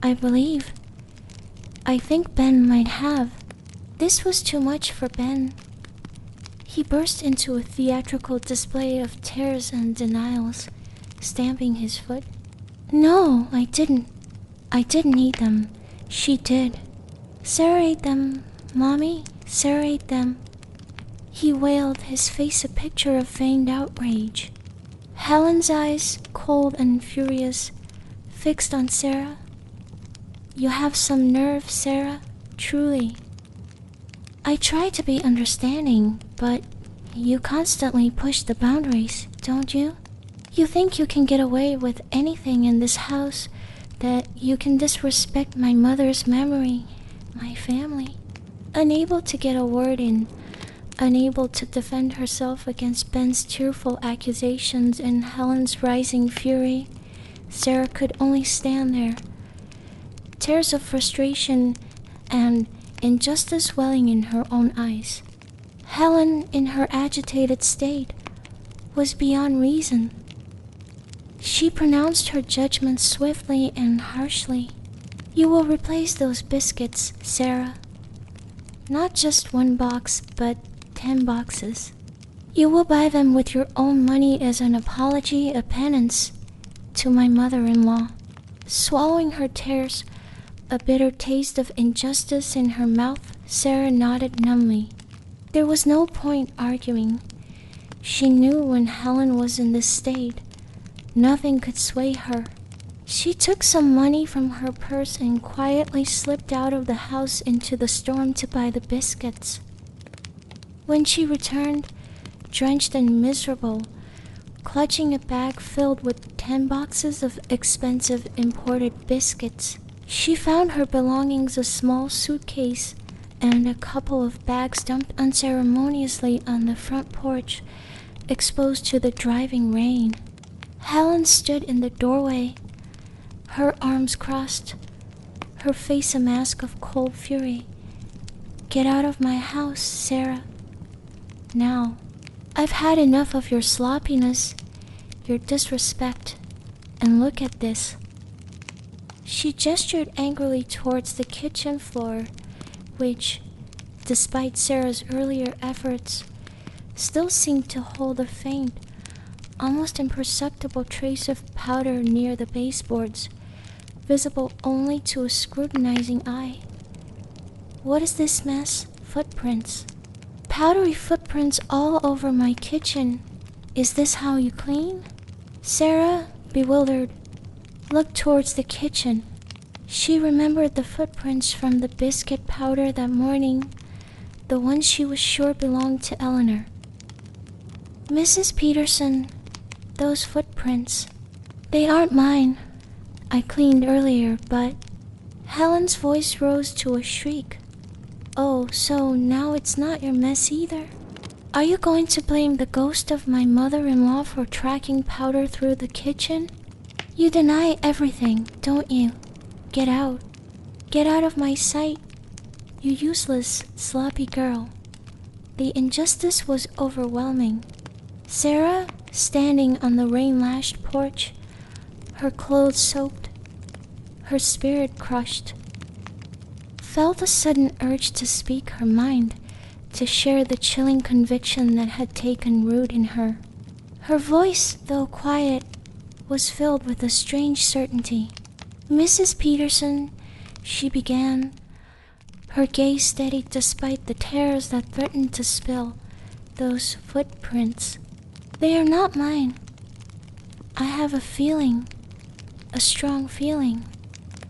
I think Ben might have." This was too much for Ben. He burst into a theatrical display of tears and denials, stamping his foot. "No, I didn't. I didn't eat them. She did. Sarah ate them, Mommy. Sarah ate them." He wailed, his face a picture of feigned outrage. Helen's eyes, cold and furious, fixed on Sarah. "You have some nerve, Sarah, truly. I try to be understanding, but you constantly push the boundaries, don't you? You think you can get away with anything in this house, that you can disrespect my mother's memory, my family." Unable to get a word in, unable to defend herself against Ben's tearful accusations and Helen's rising fury, Sarah could only stand there, tears of frustration and injustice welling in her own eyes. Helen, in her agitated state, was beyond reason. She pronounced her judgment swiftly and harshly. You will replace those biscuits, Sarah. Not just 1 box, but 10 boxes. You will buy them with your own money as an apology, a penance to my mother-in-law. Swallowing her tears, a bitter taste of injustice in her mouth, Sarah nodded numbly. There was no point arguing. She knew when Helen was in this state, nothing could sway her. She took some money from her purse and quietly slipped out of the house into the storm to buy the biscuits. When she returned, drenched and miserable, clutching a bag filled with 10 boxes of expensive imported biscuits, she found her belongings, a small suitcase and a couple of bags dumped unceremoniously on the front porch, exposed to the driving rain. Helen stood in the doorway, her arms crossed, her face a mask of cold fury. Get out of my house, Sarah. Now. I've had enough of your sloppiness, your disrespect, and look at this. She gestured angrily towards the kitchen floor, which, despite Sarah's earlier efforts, still seemed to hold a faint, almost imperceptible trace of powder near the baseboards, visible only to a scrutinizing eye. What is this mess? Footprints. Powdery footprints all over my kitchen. Is this how you clean? Sarah, bewildered, looked towards the kitchen. She remembered the footprints from the biscuit powder that morning, the ones she was sure belonged to Eleanor. Mrs. Peterson, those footprints, they aren't mine. I cleaned earlier, but... Helen's voice rose to a shriek. Oh, so now it's not your mess either? Are you going to blame the ghost of my mother-in-law for tracking powder through the kitchen? You deny everything, don't you? Get out. Get out of my sight. You useless, sloppy girl. The injustice was overwhelming. Sarah, standing on the rain-lashed porch, her clothes soaked, her spirit crushed, felt a sudden urge to speak her mind, to share the chilling conviction that had taken root in her. Her voice, though quiet, was filled with a strange certainty. Mrs. Peterson, she began, her gaze steady despite the tears that threatened to spill. Those footprints, they are not mine. I have a feeling, a strong feeling.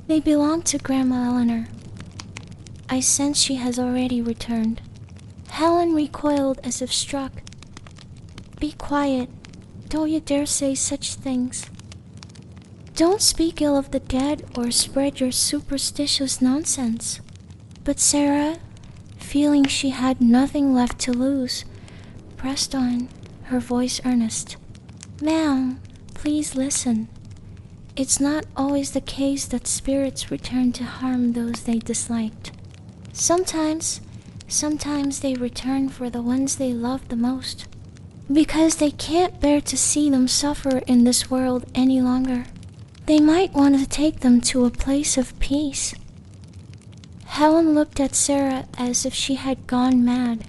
They belong to Grandma Eleanor. I sense she has already returned. Helen recoiled as if struck. Be quiet. Don't you dare say such things. Don't speak ill of the dead or spread your superstitious nonsense. But Sarah, feeling she had nothing left to lose, pressed on, her voice earnest. Ma'am, please listen. It's not always the case that spirits return to harm those they disliked. Sometimes they return for the ones they love the most, because they can't bear to see them suffer in this world any longer. They might want to take them to a place of peace. Helen looked at Sarah as if she had gone mad.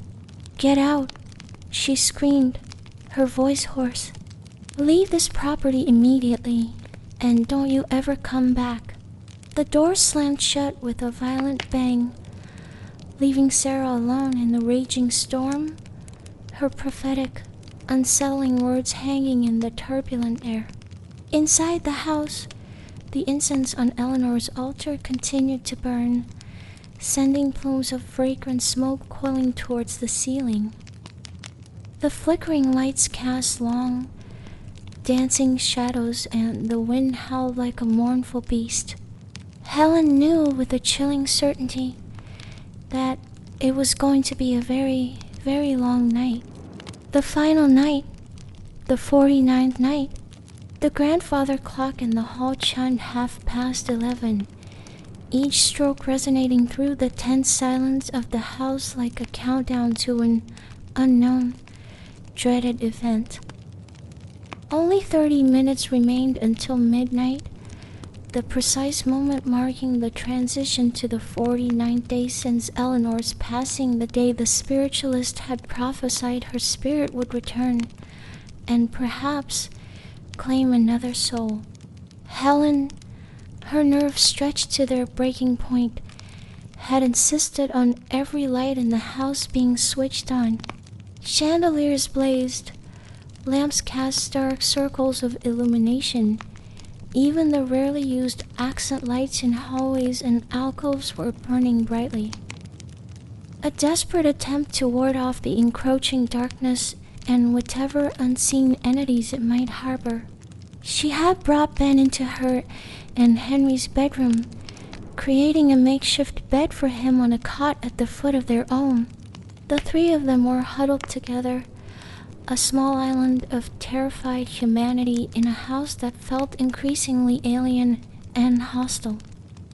Get out, she screamed, her voice hoarse. Leave this property immediately, and don't you ever come back. The door slammed shut with a violent bang, leaving Sarah alone in the raging storm, her prophetic, unsettling words hanging in the turbulent air. Inside the house, the incense on Eleanor's altar continued to burn, sending plumes of fragrant smoke coiling towards the ceiling. The flickering lights cast long, dancing shadows, and the wind howled like a mournful beast. Helen knew with a chilling certainty that it was going to be a very, very long night. The final night, the 49th night. The grandfather clock in the hall chimed 11:30, each stroke resonating through the tense silence of the house like a countdown to an unknown, dreaded event. Only 30 minutes remained until midnight, the precise moment marking the transition to the 49th day since Eleanor's passing, the day the spiritualist had prophesied her spirit would return and perhaps claim another soul. Helen, her nerves stretched to their breaking point, had insisted on every light in the house being switched on. Chandeliers blazed, lamps cast dark circles of illumination. Even the rarely used accent lights in hallways and alcoves were burning brightly. A desperate attempt to ward off the encroaching darkness and whatever unseen entities it might harbor. She had brought Ben into her and Henry's bedroom, creating a makeshift bed for him on a cot at the foot of their own. The three of them were huddled together, a small island of terrified humanity in a house that felt increasingly alien and hostile.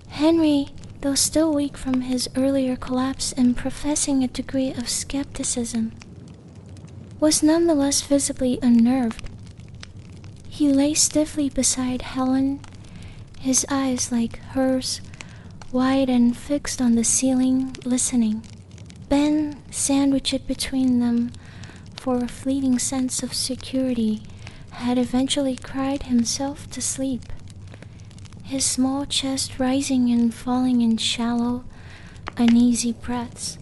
Henry, though still weak from his earlier collapse and professing a degree of skepticism, was nonetheless visibly unnerved. He lay stiffly beside Helen, his eyes like hers, wide and fixed on the ceiling, listening. Ben, sandwiched between them for a fleeting sense of security, had eventually cried himself to sleep, his small chest rising and falling in shallow, uneasy breaths.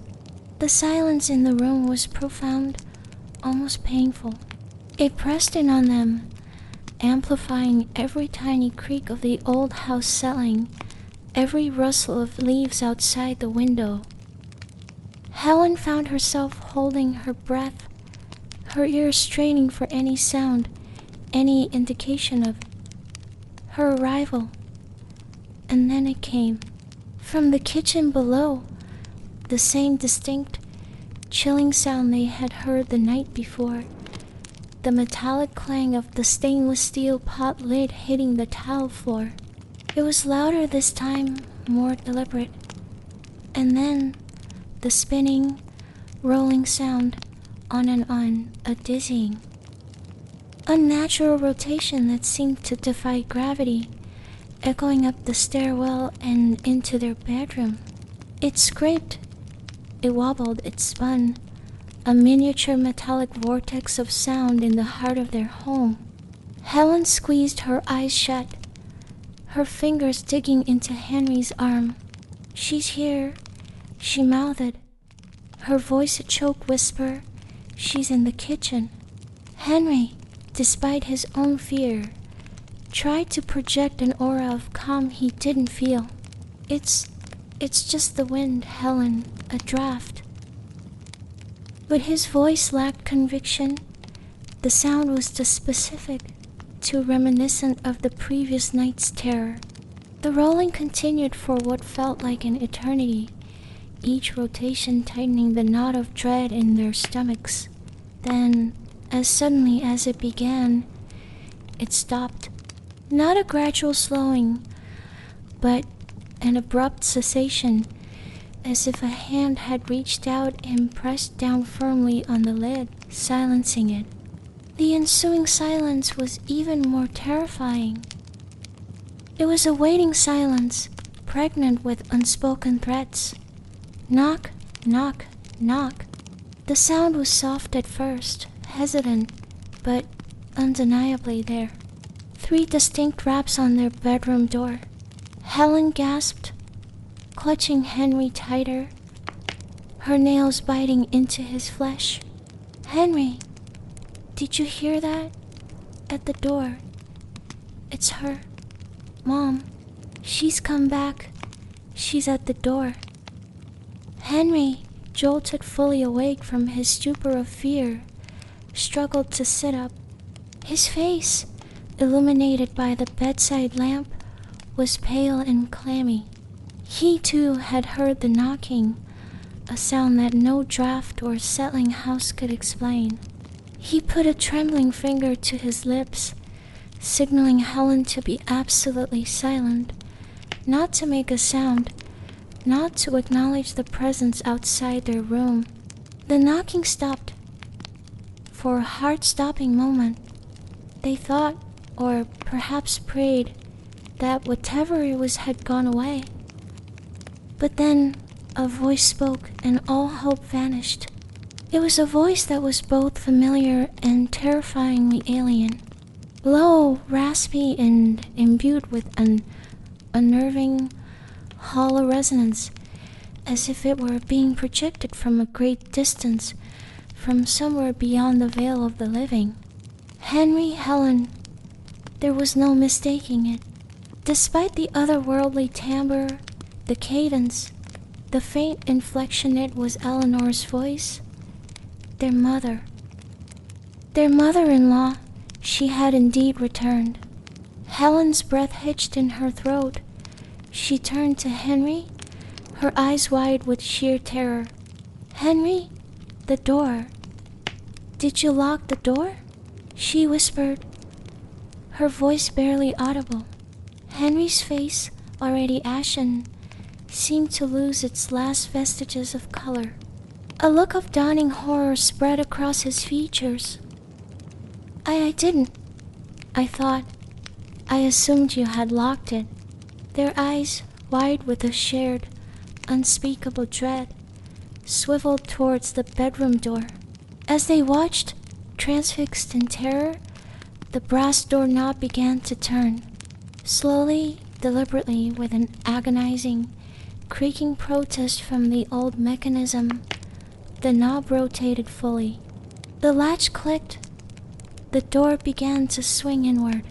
The silence in the room was profound, almost painful. It pressed in on them, amplifying every tiny creak of the old house ceiling, every rustle of leaves outside the window. Helen found herself holding her breath, her ears straining for any sound, any indication of her arrival. And then it came. From the kitchen below, the same distinct, chilling sound they had heard the night before, the metallic clang of the stainless steel pot lid hitting the tile floor. It was louder this time, more deliberate. And then, the spinning, rolling sound, on and on, a dizzying, unnatural rotation that seemed to defy gravity, echoing up the stairwell and into their bedroom. It scraped, it wobbled, it spun, a miniature metallic vortex of sound in the heart of their home. Helen squeezed her eyes shut, her fingers digging into Henry's arm. "She's here," she mouthed, her voice a choke whisper. "She's in the kitchen." Henry, despite his own fear, tried to project an aura of calm he didn't feel. It's just the wind, Helen, a draft." But his voice lacked conviction. The sound was too specific, too reminiscent of the previous night's terror. The rolling continued for what felt like an eternity, each rotation tightening the knot of dread in their stomachs. Then, as suddenly as it began, it stopped. Not a gradual slowing, but an abrupt cessation, as if a hand had reached out and pressed down firmly on the lid, silencing it. The ensuing silence was even more terrifying. It was a waiting silence, pregnant with unspoken threats. Knock, knock, knock. The sound was soft at first, hesitant, but undeniably there. 3 distinct raps on their bedroom door. Helen gasped, clutching Henry tighter, her nails biting into his flesh. "Henry, did you hear that? At the door. It's her. Mom, she's come back. She's at the door." Henry, jolted fully awake from his stupor of fear, struggled to sit up. His face, illuminated by the bedside lamp, was pale and clammy. He too had heard the knocking, a sound that no draft or settling house could explain. He put a trembling finger to his lips, signaling Helen to be absolutely silent, not to make a sound, not to acknowledge the presence outside their room. The knocking stopped. For a heart-stopping moment, They thought, or perhaps prayed, that whatever it was had gone away. But then a voice spoke and all hope vanished. It was a voice that was both familiar and terrifyingly alien. Low, raspy, and imbued with an unnerving, hollow resonance, as if it were being projected from a great distance, from somewhere beyond the veil of the living. Henry, Helen. There was no mistaking it. Despite the otherworldly timbre, the cadence, the faint inflection, it was Eleanor's voice. Their mother. Their mother-in-law. She had indeed returned. Helen's breath hitched in her throat. She turned to Henry, her eyes wide with sheer terror. "Henry, the door. Did you lock the door?" she whispered, her voice barely audible. Henry's face, already ashen, seemed to lose its last vestiges of color. A look of dawning horror spread across his features. I didn't. I thought. I assumed you had locked it." Their eyes, wide with a shared, unspeakable dread, swiveled towards the bedroom door. As they watched, transfixed in terror, the brass doorknob began to turn. Slowly, deliberately, with an agonizing, creaking protest from the old mechanism, the knob rotated fully. The latch clicked. The door began to swing inward.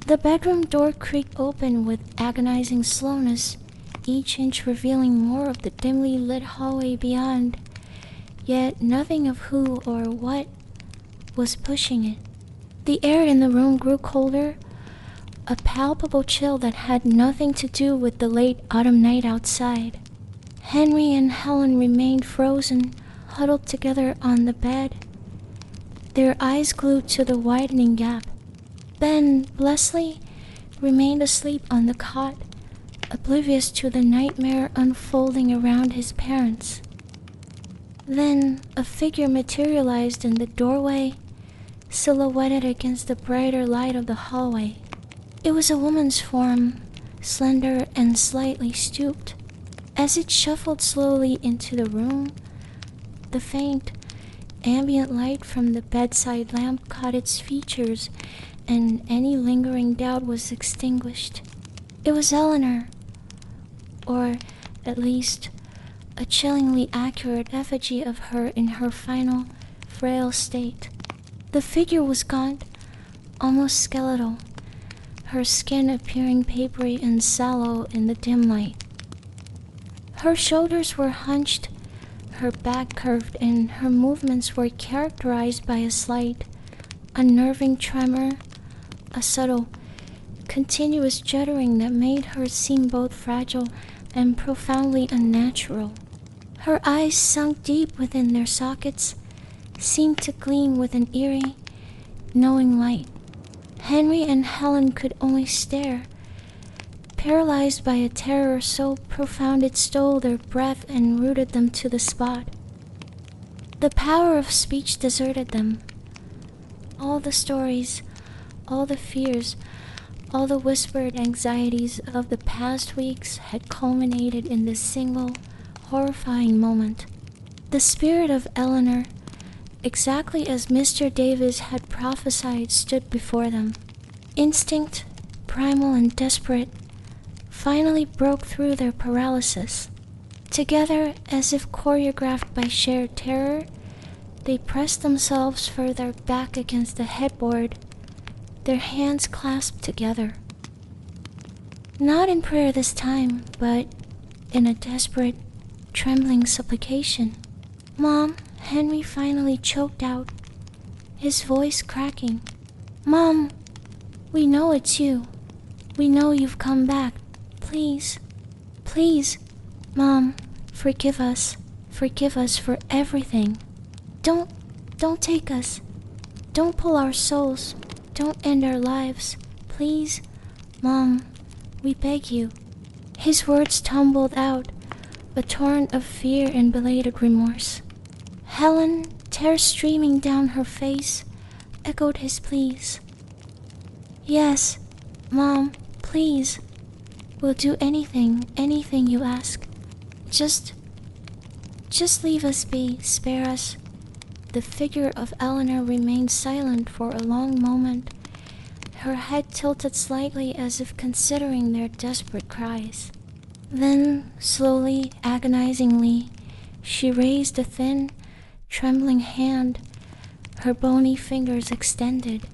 The bedroom door creaked open with agonizing slowness, each inch revealing more of the dimly lit hallway beyond, yet nothing of who or what was pushing it. The air in the room grew colder, a palpable chill that had nothing to do with the late autumn night outside. Henry and Helen remained frozen, huddled together on the bed, their eyes glued to the widening gap. Ben, Leslie, remained asleep on the cot, oblivious to the nightmare unfolding around his parents. Then a figure materialized in the doorway, silhouetted against the brighter light of the hallway. It was a woman's form, slender and slightly stooped. As it shuffled slowly into the room, the faint, ambient light from the bedside lamp caught its features, and any lingering doubt was extinguished. It was Eleanor, or at least a chillingly accurate effigy of her in her final, frail state. The figure was gaunt, almost skeletal, her skin appearing papery and sallow in the dim light. Her shoulders were hunched, her back curved, and her movements were characterized by a slight, unnerving tremor, a subtle, continuous juddering that made her seem both fragile and profoundly unnatural. Her eyes, sunk deep within their sockets, seemed to gleam with an eerie, knowing light. Henry and Helen could only stare, paralyzed by a terror so profound it stole their breath and rooted them to the spot. The power of speech deserted them. All the stories, all the fears, all the whispered anxieties of the past weeks had culminated in this single, horrifying moment. The spirit of Eleanor, exactly as Mr. Davis had prophesied, stood before them. Instinct, primal and desperate, finally broke through their paralysis. Together, as if choreographed by shared terror, they pressed themselves further back against the headboard, their hands clasped together. Not in prayer this time, but in a desperate, trembling supplication. "Mom," Henry finally choked out, his voice cracking. "Mom, we know it's you. We know you've come back. Please, please, Mom, forgive us. Forgive us for everything. Don't take us. Don't pull our souls. Don't end our lives. Please, Mom, we beg you." His words tumbled out, a torrent of fear and belated remorse. Helen, tears streaming down her face, echoed his pleas. Yes, Mom, please. We'll do anything you ask. Just leave us be, spare us. The figure of Eleanor remained silent for a long moment, her head tilted slightly as if considering their desperate cries. Then, slowly, agonizingly, she raised a thin, trembling hand, her bony fingers extended.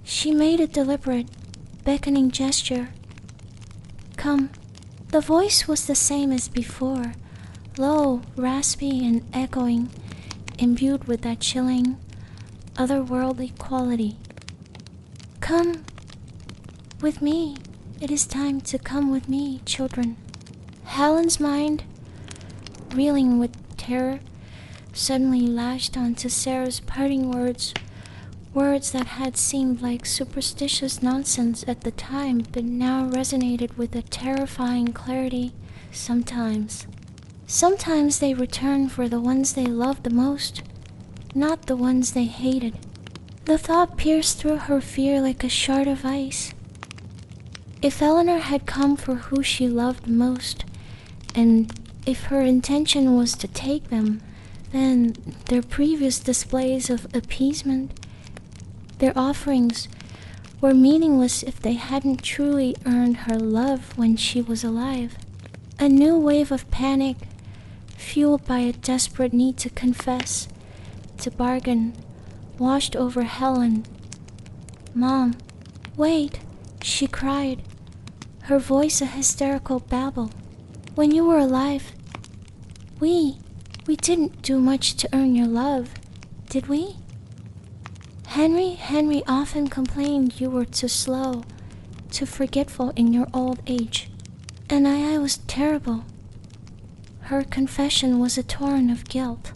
She made a deliberate, beckoning gesture. Come. The voice was the same as before, low, raspy, and echoing, imbued with that chilling, otherworldly quality. Come with me. It is time to come with me, children. Helen's mind, reeling with terror, suddenly lashed onto Sarah's parting words that had seemed like superstitious nonsense at the time, but now resonated with a terrifying clarity. Sometimes they return for the ones they loved the most, not the ones they hated. The thought pierced through her fear like a shard of ice. If Eleanor had come for who she loved most, and if her intention was to take them, then their previous displays of appeasement, their offerings, were meaningless if they hadn't truly earned her love when she was alive. A new wave of panic, fueled by a desperate need to confess, to bargain, washed over Helen. Mom, wait, she cried, her voice a hysterical babble. When you were alive, we didn't do much to earn your love, did we? Henry often complained you were too slow, too forgetful in your old age, and I was terrible. Her confession was a torrent of guilt.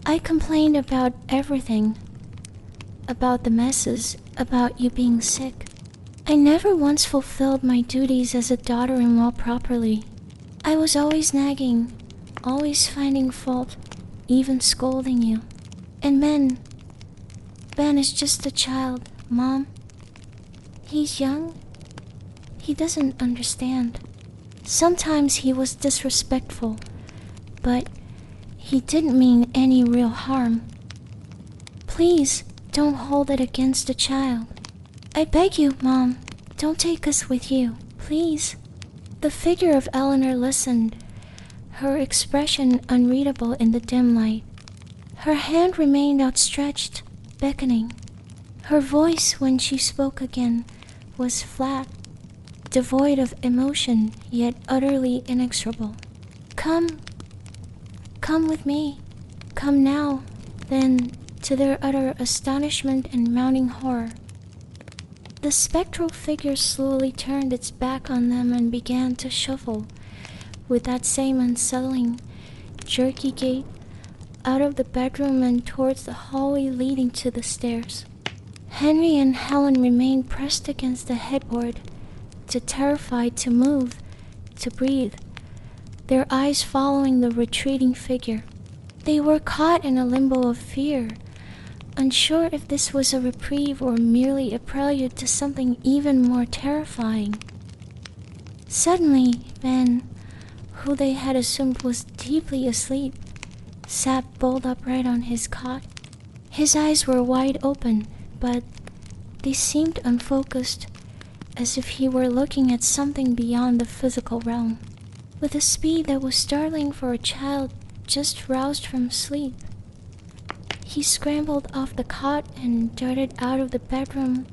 I complained about everything, about the messes, about you being sick. I never once fulfilled my duties as a daughter-in-law properly. I was always nagging, always finding fault, even scolding you. And Ben is just a child, Mom. He's young. He doesn't understand. Sometimes he was disrespectful, but he didn't mean any real harm. Please don't hold it against the child. I beg you, Mom, don't take us with you, please. The figure of Eleanor listened, her expression unreadable in the dim light. Her hand remained outstretched, beckoning. Her voice, when she spoke again, was flat, devoid of emotion, yet utterly inexorable. Come with me. Come now. Then, to their utter astonishment and mounting horror, the spectral figure slowly turned its back on them and began to shuffle, with that same unsettling, jerky gait, out of the bedroom and towards the hallway leading to the stairs. Henry and Helen remained pressed against the headboard, too terrified to move, to breathe, their eyes following the retreating figure. They were caught in a limbo of fear, unsure if this was a reprieve or merely a prelude to something even more terrifying. Suddenly, Ben, who they had assumed was deeply asleep, sat bolt upright on his cot. His eyes were wide open, but they seemed unfocused, as if he were looking at something beyond the physical realm. With a speed that was startling for a child just roused from sleep, he scrambled off the cot and darted out of the bedroom,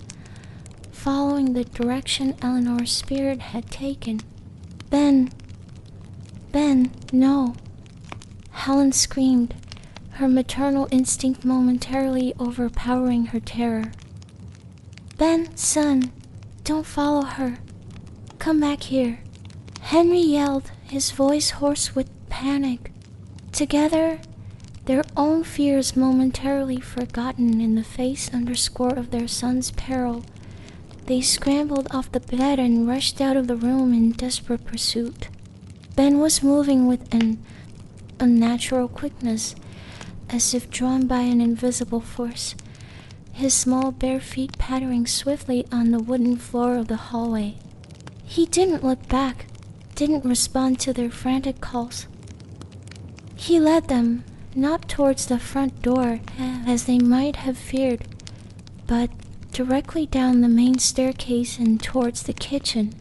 following the direction Eleanor's spirit had taken. Ben, no! Helen screamed, her maternal instinct momentarily overpowering her terror. Ben, son, don't follow her. Come back here. Henry yelled, his voice hoarse with panic. Together, their own fears momentarily forgotten in the face underscore of their son's peril, they scrambled off the bed and rushed out of the room in desperate pursuit. Ben was moving with an unnatural quickness, as if drawn by an invisible force, his small bare feet pattering swiftly on the wooden floor of the hallway. He didn't look back, didn't respond to their frantic calls. He led them, not towards the front door, as they might have feared, but directly down the main staircase and towards the kitchen.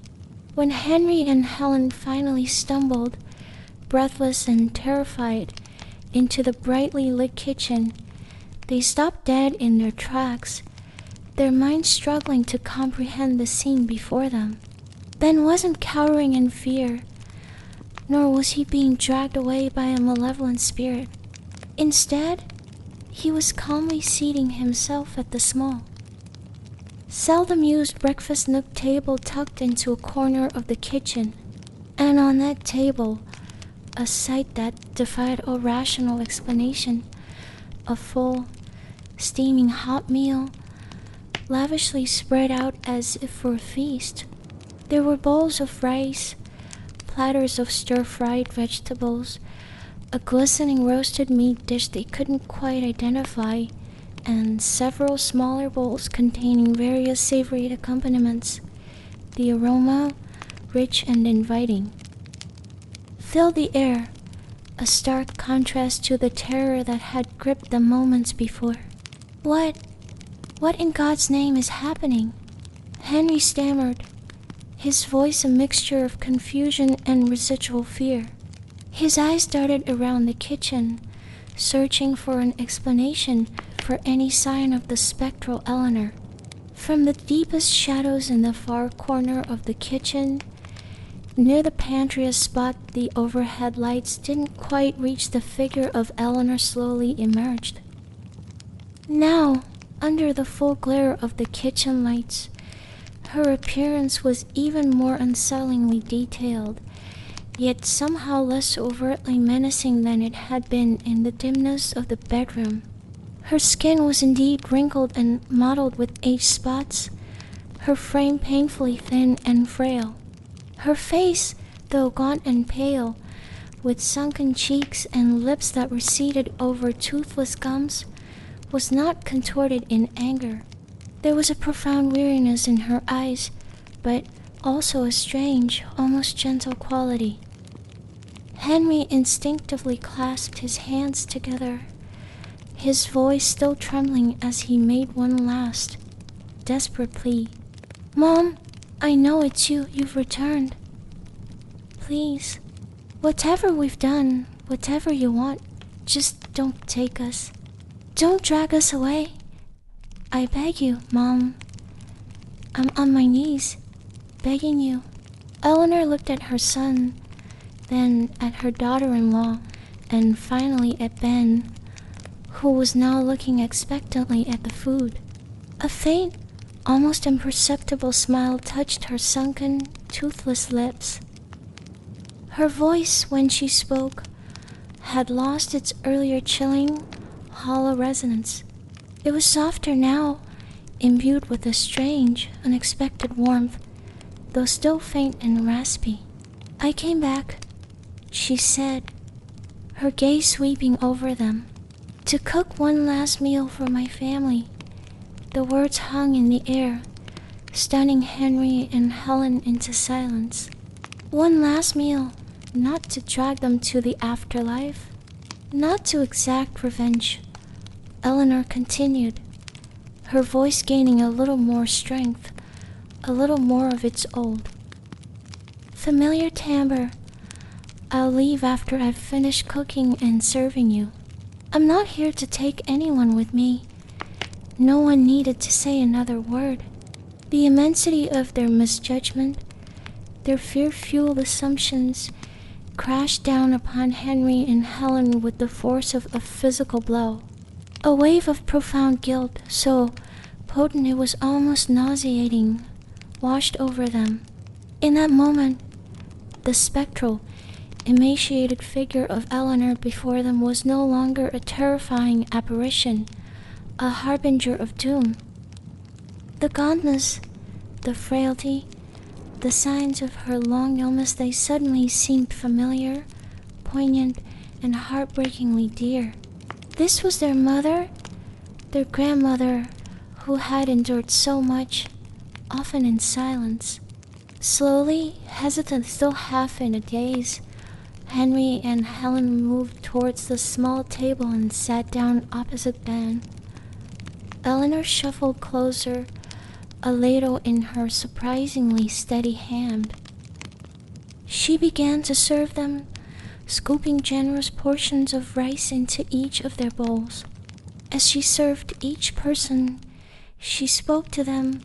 When Henry and Helen finally stumbled, breathless and terrified, into the brightly lit kitchen, they stopped dead in their tracks, their minds struggling to comprehend the scene before them. Ben wasn't cowering in fear, nor was he being dragged away by a malevolent spirit. Instead, he was calmly seating himself at the small, seldom used breakfast nook table tucked into a corner of the kitchen, and on that table, a sight that defied all rational explanation, a full, steaming hot meal, lavishly spread out as if for a feast. There were bowls of rice, platters of stir-fried vegetables, a glistening roasted meat dish they couldn't quite identify, and several smaller bowls containing various savory accompaniments. The aroma, rich and inviting, filled the air, a stark contrast to the terror that had gripped them moments before. What in God's name is happening? Henry stammered, his voice a mixture of confusion and residual fear. His eyes darted around the kitchen, searching for an explanation, for any sign of the spectral Eleanor. From the deepest shadows in the far corner of the kitchen, near the pantry, a spot the overhead lights didn't quite reach, the figure of Eleanor slowly emerged. Now, under the full glare of the kitchen lights, her appearance was even more unsettlingly detailed, yet somehow less overtly menacing than it had been in the dimness of the bedroom. Her skin was indeed wrinkled and mottled with age spots, her frame painfully thin and frail. Her face, though gaunt and pale, with sunken cheeks and lips that receded over toothless gums, was not contorted in anger. There was a profound weariness in her eyes, but also a strange, almost gentle quality. Henry instinctively clasped his hands together, his voice still trembling as he made one last, desperate plea. "Mom, I know it's you. You've returned. Please, whatever we've done, whatever you want, just don't take us. Don't drag us away. I beg you, Mom. I'm on my knees, begging you." Eleanor looked at her son, then at her daughter-in-law, and finally at Ben, who was now looking expectantly at the food. A faint, almost imperceptible smile touched her sunken, toothless lips. Her voice, when she spoke, had lost its earlier chilling, hollow resonance. It was softer now, imbued with a strange, unexpected warmth, though still faint and raspy. "I came back," she said, her gaze sweeping over them, "to cook one last meal for my family." The words hung in the air, stunning Henry and Helen into silence. One last meal, not to drag them to the afterlife, not to exact revenge. Eleanor continued, her voice gaining a little more strength, a little more of its old. "Familiar timbre. I'll leave after I've finished cooking and serving you. I'm not here to take anyone with me." No one needed to say another word. The immensity of their misjudgment, their fear-fueled assumptions, crashed down upon Henry and Helen with the force of a physical blow. A wave of profound guilt, so potent it was almost nauseating, washed over them. In that moment, the spectral, emaciated figure of Eleanor before them was no longer a terrifying apparition, a harbinger of doom. The gauntness, the frailty, the signs of her long illness, they suddenly seemed familiar, poignant, and heartbreakingly dear. This was their mother, their grandmother, who had endured so much, often in silence. Slowly, hesitant, still half in a daze, Henry and Helen moved towards the small table and sat down opposite Ben. Eleanor shuffled closer, a ladle in her surprisingly steady hand. She began to serve them, scooping generous portions of rice into each of their bowls. As she served each person, she spoke to them,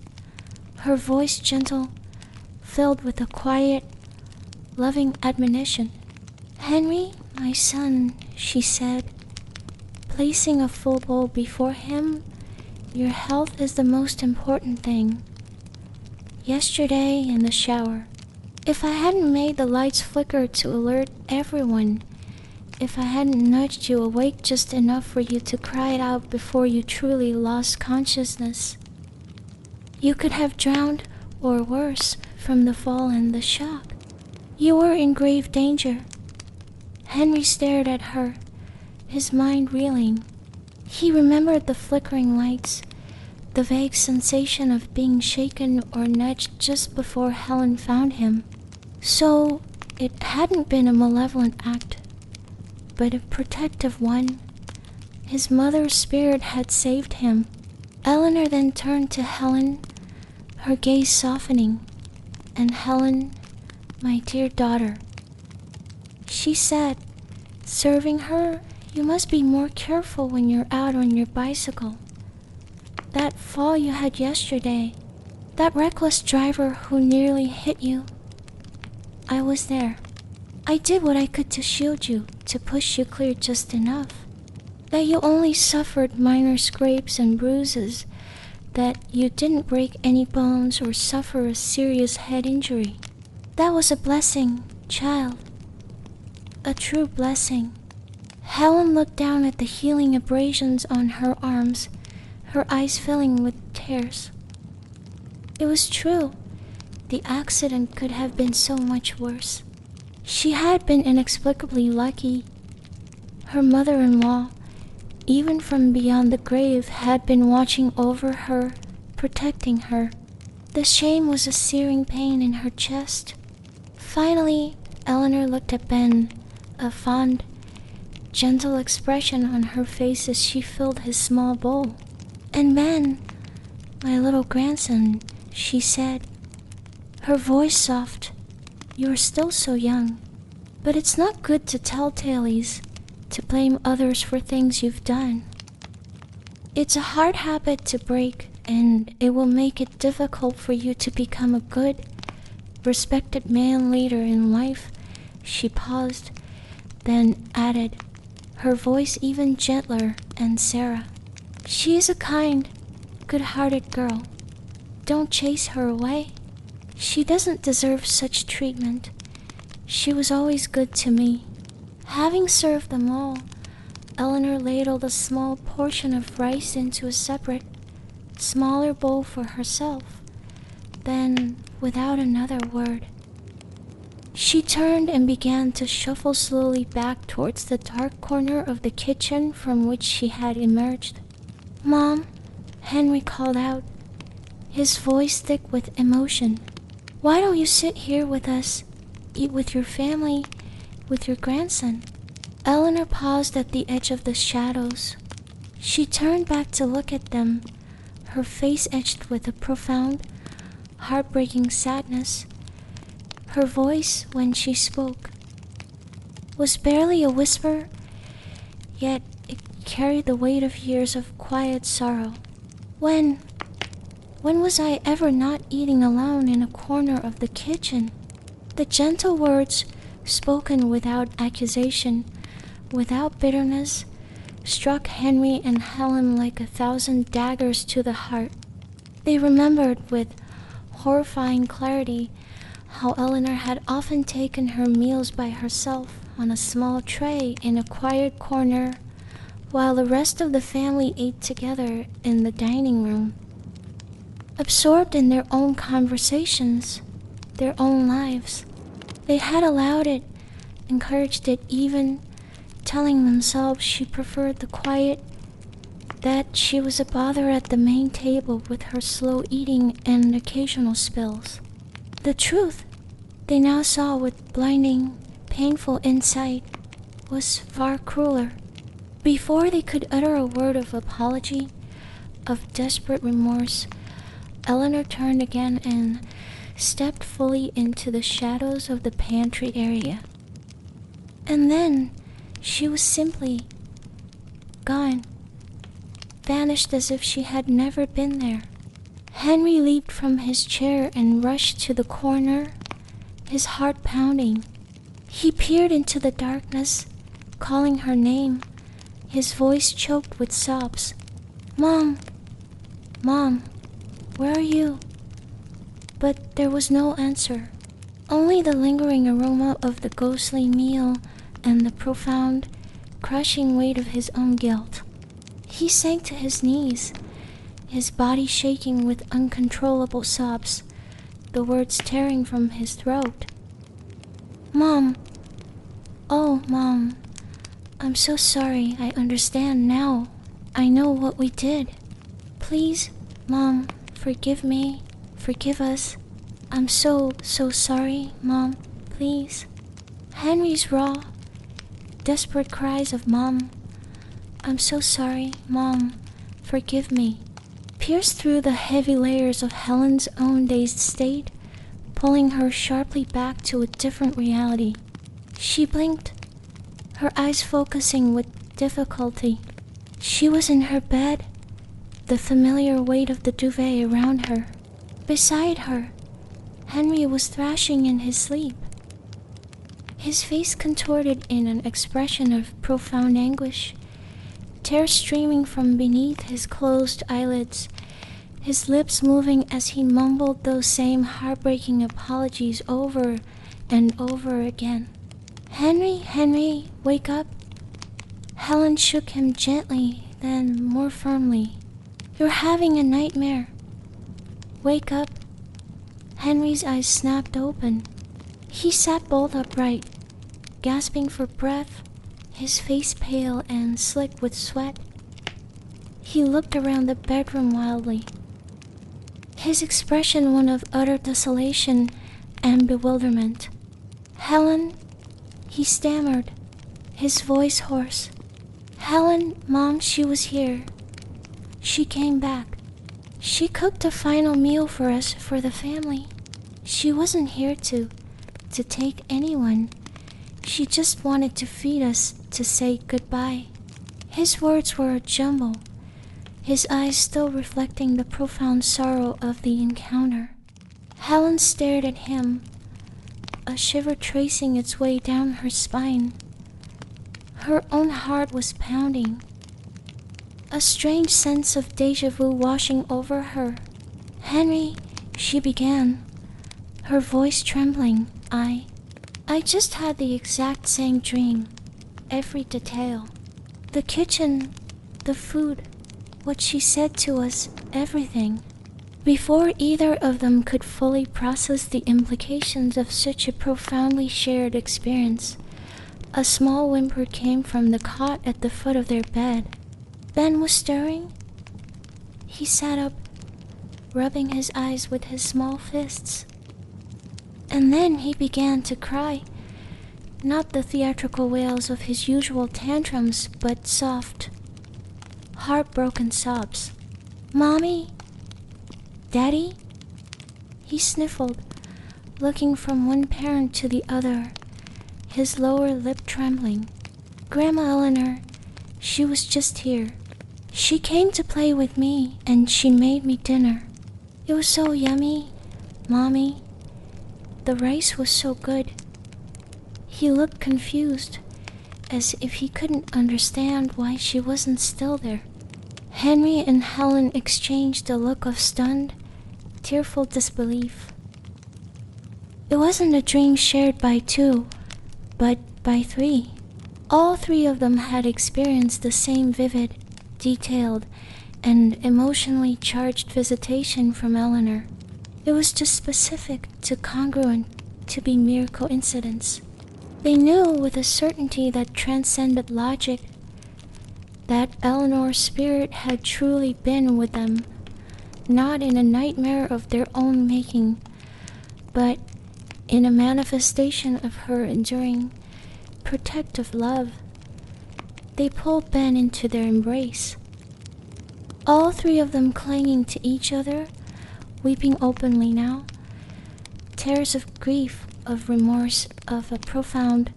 her voice gentle, filled with a quiet, loving admonition. "Henry, my son," she said, placing a full bowl before him, "your health is the most important thing. Yesterday in the shower, if I hadn't made the lights flicker to alert everyone, if I hadn't nudged you awake just enough for you to cry it out before you truly lost consciousness, you could have drowned, or worse, from the fall and the shock. You were in grave danger." Henry stared at her, his mind reeling. He remembered the flickering lights, the vague sensation of being shaken or nudged just before Helen found him. So, it hadn't been a malevolent act, but a protective one. His mother's spirit had saved him. Eleanor then turned to Helen, her gaze softening. "And Helen, my dear daughter," she said, serving her, "you must be more careful when you're out on your bicycle. That fall you had yesterday, that reckless driver who nearly hit you, I was there. I did what I could to shield you, to push you clear just enough. That you only suffered minor scrapes and bruises, that you didn't break any bones or suffer a serious head injury. That was a blessing, child. A true blessing." Helen looked down at the healing abrasions on her arms, her eyes filling with tears. It was true. The accident could have been so much worse. She had been inexplicably lucky. Her mother-in-law, even from beyond the grave, had been watching over her, protecting her. The shame was a searing pain in her chest. Finally, Eleanor looked at Ben, a fond, gentle expression on her face as she filled his small bowl. "And Ben, my little grandson," she said, her voice soft, "you are still so young, but it's not good to tell tales, to blame others for things you've done. It's a hard habit to break, and it will make it difficult for you to become a good, respected man later in life." She paused, then added, her voice even gentler and Sarah, "She is a kind, good-hearted girl. Don't chase her away. She doesn't deserve such treatment. She was always good to me." Having served them all, Eleanor ladled a small portion of rice into a separate, smaller bowl for herself. Then, without another word, she turned and began to shuffle slowly back towards the dark corner of the kitchen from which she had emerged. "Mom," Henry called out, his voice thick with emotion, "why don't you sit here with us, eat with your family, with your grandson?" Eleanor paused at the edge of the shadows. She turned back to look at them, her face etched with a profound, heartbreaking sadness. Her voice, when she spoke, was barely a whisper, yet it carried the weight of years of quiet sorrow. When was I ever not eating alone in a corner of the kitchen?" The gentle words, spoken without accusation, without bitterness, struck Henry and Helen like 1,000 daggers to the heart. They remembered with horrifying clarity how Eleanor had often taken her meals by herself on a small tray in a quiet corner, while the rest of the family ate together in the dining room. Absorbed in their own conversations, their own lives, they had allowed it, encouraged it, even telling themselves she preferred the quiet, that she was a bother at the main table with her slow eating and occasional spills. The truth, they now saw with blinding, painful insight, was far crueler. Before they could utter a word of apology, of desperate remorse, Eleanor turned again and stepped fully into the shadows of the pantry area. And then she was simply gone, vanished as if she had never been there. Henry leaped from his chair and rushed to the corner, his heart pounding. He peered into the darkness, calling her name, his voice choked with sobs. "Mom! Mom! Where are you?" But there was no answer, only the lingering aroma of the ghostly meal and the profound, crushing weight of his own guilt. He sank to his knees, his body shaking with uncontrollable sobs, the words tearing from his throat. "Mom! Oh, Mom! I'm so sorry. I understand now. I know what we did. Please, Mom, forgive me. Forgive us. I'm so sorry, Mom. Please." Henry's raw, desperate cries of "Mom, I'm so sorry, Mom, forgive me," pierced through the heavy layers of Helen's own dazed state, pulling her sharply back to a different reality. She blinked, her eyes focusing with difficulty. She was in her bed, the familiar weight of the duvet around her. Beside her, Henry was thrashing in his sleep, his face contorted in an expression of profound anguish, tears streaming from beneath his closed eyelids, his lips moving as he mumbled those same heartbreaking apologies over and over again. "Henry, Henry, wake up." Helen shook him gently, then more firmly. "You're having a nightmare. Wake up." Henry's eyes snapped open. He sat bolt upright, gasping for breath, his face pale and slick with sweat. He looked around the bedroom wildly, his expression one of utter desolation and bewilderment. "Helen," he stammered, his voice hoarse. "Helen, Mom, she was here. She came back. She cooked a final meal for us, for the family. She wasn't here to take anyone. She just wanted to feed us, to say goodbye." His words were a jumble, his eyes still reflecting the profound sorrow of the encounter. Helen stared at him, a shiver tracing its way down her spine. Her own heart was pounding, a strange sense of déjà vu washing over her. "Henry," she began, her voice trembling, I just had the exact same dream, every detail. The kitchen, the food, what she said to us, everything." Before either of them could fully process the implications of such a profoundly shared experience, a small whimper came from the cot at the foot of their bed. Ben was stirring. He sat up, rubbing his eyes with his small fists. And then he began to cry, not the theatrical wails of his usual tantrums, but soft, heartbroken sobs. "Mommy? Daddy?" He sniffled, looking from one parent to the other, his lower lip trembling. "Grandma Eleanor, she was just here. She came to play with me, and she made me dinner. It was so yummy, Mommy. The rice was so good." He looked confused, as if he couldn't understand why she wasn't still there. Henry and Helen exchanged a look of stunned, tearful disbelief. It wasn't a dream shared by two, but by three. All three of them had experienced the same vivid, detailed, and emotionally charged visitation from Eleanor. It was too specific, too congruent to be mere coincidence. They knew with a certainty that transcended logic that Eleanor's spirit had truly been with them, not in a nightmare of their own making, but in a manifestation of her enduring, protective love. They pulled Ben into their embrace, all three of them clinging to each other, weeping openly now, tears of grief, of remorse, of a profound,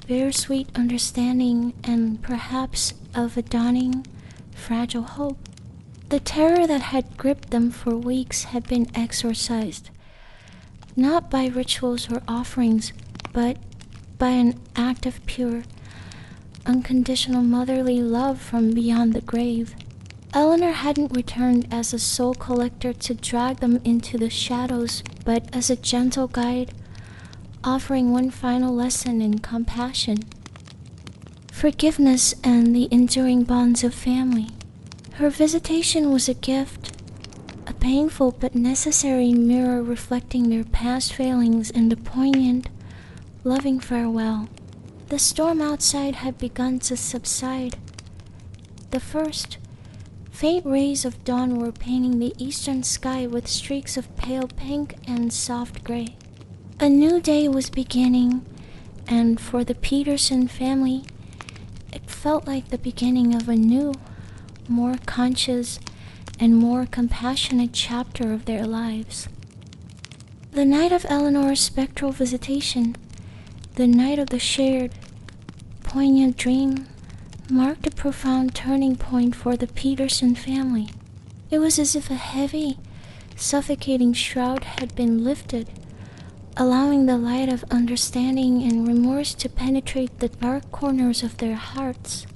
bittersweet understanding, and perhaps of a dawning, fragile hope. The terror that had gripped them for weeks had been exorcised, not by rituals or offerings, but by an act of pure, unconditional motherly love from beyond the grave. Eleanor hadn't returned as a soul collector to drag them into the shadows, but as a gentle guide, offering one final lesson in compassion, forgiveness, and the enduring bonds of family. Her visitation was a gift, a painful but necessary mirror reflecting their past failings and a poignant, loving farewell. The storm outside had begun to subside. The first, faint rays of dawn were painting the eastern sky with streaks of pale pink and soft gray. A new day was beginning, and for the Peterson family, it felt like the beginning of a new, more conscious and more compassionate chapter of their lives. The night of Eleanor's spectral visitation, the night of the shared, poignant dream, marked a profound turning point for the Peterson family. It was as if a heavy, suffocating shroud had been lifted, allowing the light of understanding and remorse to penetrate the dark corners of their hearts.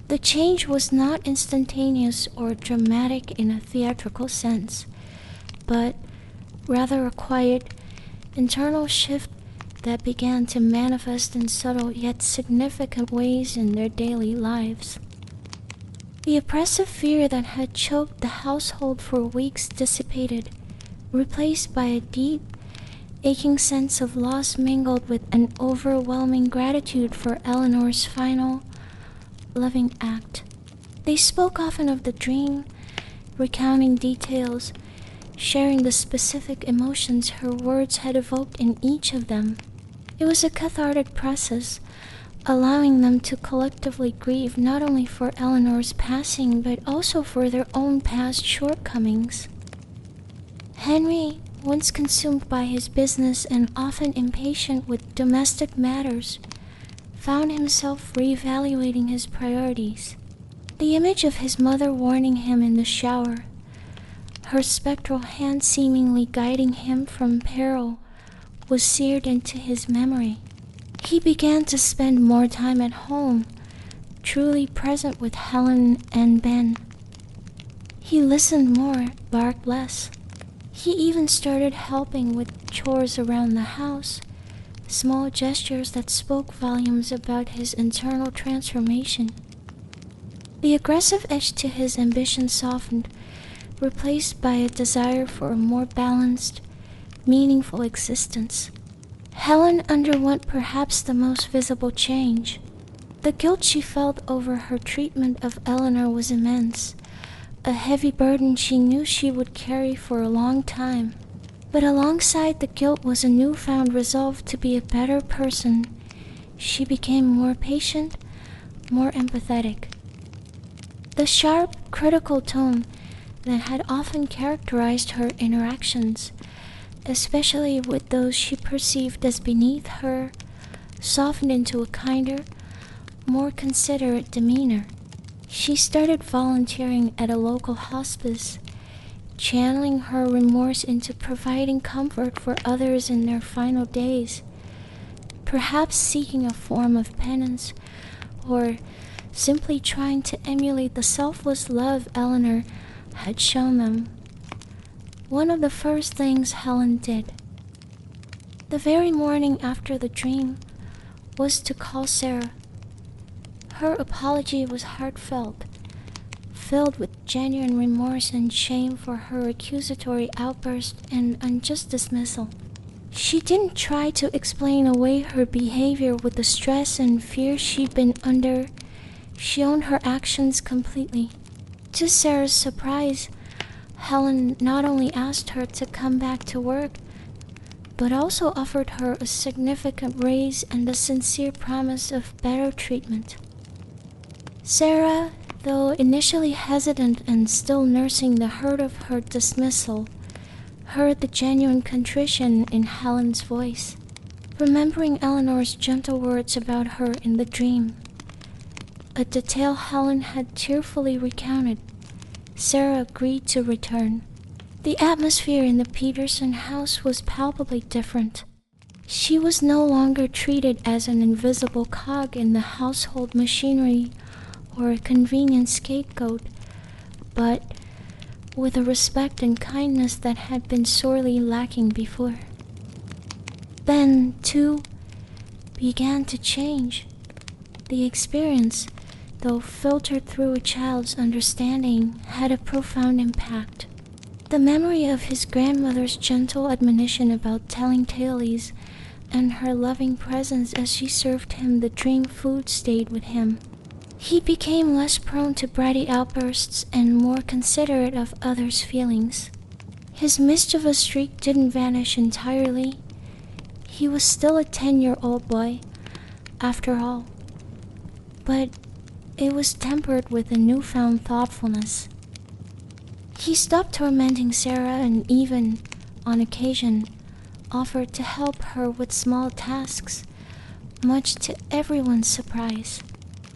The change was not instantaneous or dramatic in a theatrical sense, but rather a quiet, internal shift that began to manifest in subtle yet significant ways in their daily lives. The oppressive fear that had choked the household for weeks dissipated, replaced by a deep, aching sense of loss mingled with an overwhelming gratitude for Eleanor's final, loving act. They spoke often of the dream, recounting details, sharing the specific emotions her words had evoked in each of them. It was a cathartic process, allowing them to collectively grieve not only for Eleanor's passing but also for their own past shortcomings. Henry, once consumed by his business and often impatient with domestic matters, found himself reevaluating his priorities. The image of his mother warning him in the shower, her spectral hand seemingly guiding him from peril, was seared into his memory. He began to spend more time at home, truly present with Helen and Ben. He listened more, barked less. He even started helping with chores around the house, small gestures that spoke volumes about his internal transformation. The aggressive edge to his ambition softened, replaced by a desire for a more balanced, meaningful existence. Helen underwent perhaps the most visible change. The guilt she felt over her treatment of Eleanor was immense, a heavy burden she knew she would carry for a long time. But alongside the guilt was a newfound resolve to be a better person. She became more patient, more empathetic. The sharp, critical tone that had often characterized her interactions, especially with those she perceived as beneath her, softened into a kinder, more considerate demeanor. She started volunteering at a local hospice, channeling her remorse into providing comfort for others in their final days, perhaps seeking a form of penance, or simply trying to emulate the selfless love Eleanor had shown them. One of the first things Helen did, the very morning after the dream, was to call Sarah. Her apology was heartfelt, filled with genuine remorse and shame for her accusatory outburst and unjust dismissal. She didn't try to explain away her behavior with the stress and fear she'd been under. She owned her actions completely. To Sarah's surprise, Helen not only asked her to come back to work, but also offered her a significant raise and a sincere promise of better treatment. Sarah, though initially hesitant and still nursing the hurt of her dismissal, heard the genuine contrition in Helen's voice. Remembering Eleanor's gentle words about her in the dream, a detail Helen had tearfully recounted, Sarah agreed to return. The atmosphere in the Peterson house was palpably different. She was no longer treated as an invisible cog in the household machinery or a convenient scapegoat, but with a respect and kindness that had been sorely lacking before. Then, too, began to change. The experience, though filtered through a child's understanding, had a profound impact. The memory of his grandmother's gentle admonition about telling tales and her loving presence as she served him the dream food stayed with him. He became less prone to bratty outbursts and more considerate of others' feelings. His mischievous streak didn't vanish entirely. He was still a 10-year-old boy, after all, but it was tempered with a newfound thoughtfulness. He stopped tormenting Sarah and even, on occasion, offered to help her with small tasks, much to everyone's surprise.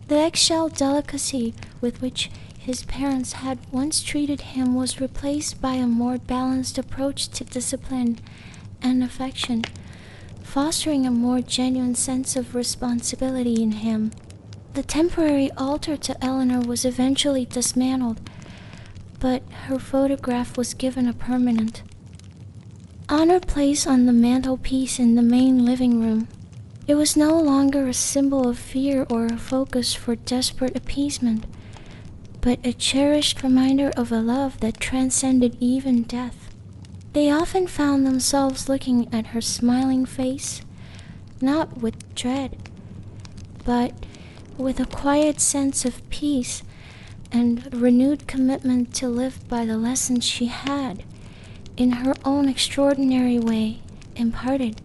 The eggshell delicacy with which his parents had once treated him was replaced by a more balanced approach to discipline and affection, fostering a more genuine sense of responsibility in him. The temporary altar to Eleanor was eventually dismantled, but her photograph was given a permanent honor place on the mantelpiece in the main living room. It was no longer a symbol of fear or a focus for desperate appeasement, but a cherished reminder of a love that transcended even death. They often found themselves looking at her smiling face, not with dread, but with a quiet sense of peace and renewed commitment to live by the lessons she had, in her own extraordinary way, imparted.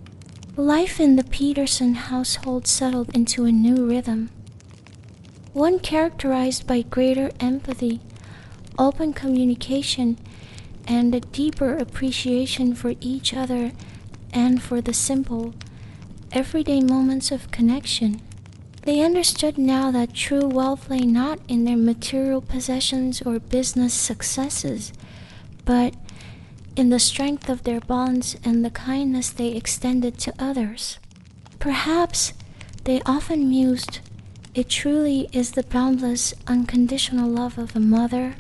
Life in the Peterson household settled into a new rhythm, one characterized by greater empathy, open communication, and a deeper appreciation for each other and for the simple, everyday moments of connection. They understood now that true wealth lay not in their material possessions or business successes, but in the strength of their bonds and the kindness they extended to others. Perhaps, they often mused, it truly is the boundless, unconditional love of a mother,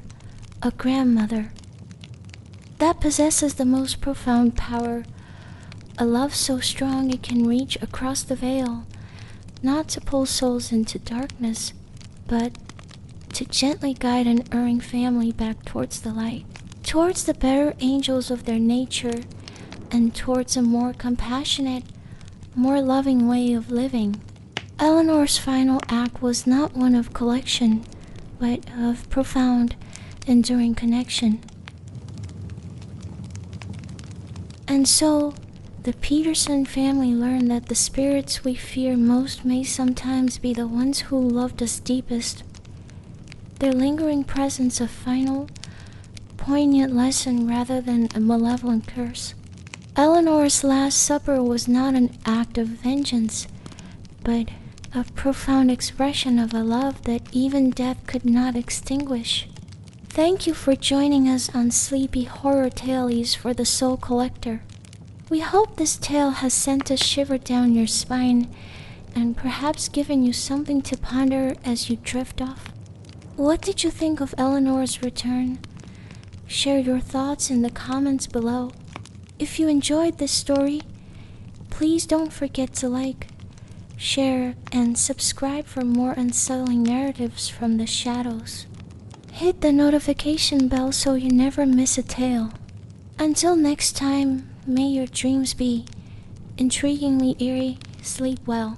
a grandmother, that possesses the most profound power, a love so strong it can reach across the veil, not to pull souls into darkness, but to gently guide an erring family back towards the light, towards the better angels of their nature, and towards a more compassionate, more loving way of living. Eleanor's final act was not one of collection, but of profound, enduring connection. And so, the Peterson family learned that the spirits we fear most may sometimes be the ones who loved us deepest. Their lingering presence a final, poignant lesson rather than a malevolent curse. Eleanor's Last Supper was not an act of vengeance, but a profound expression of a love that even death could not extinguish. Thank you for joining us on Sleepy Horror Tales for the Soul Collector. We hope this tale has sent a shiver down your spine and perhaps given you something to ponder as you drift off. What did you think of Eleanor's return? Share your thoughts in the comments below. If you enjoyed this story, please don't forget to like, share, and subscribe for more unsettling narratives from the shadows. Hit the notification bell so you never miss a tale. Until next time, may your dreams be intriguingly eerie. Sleep well.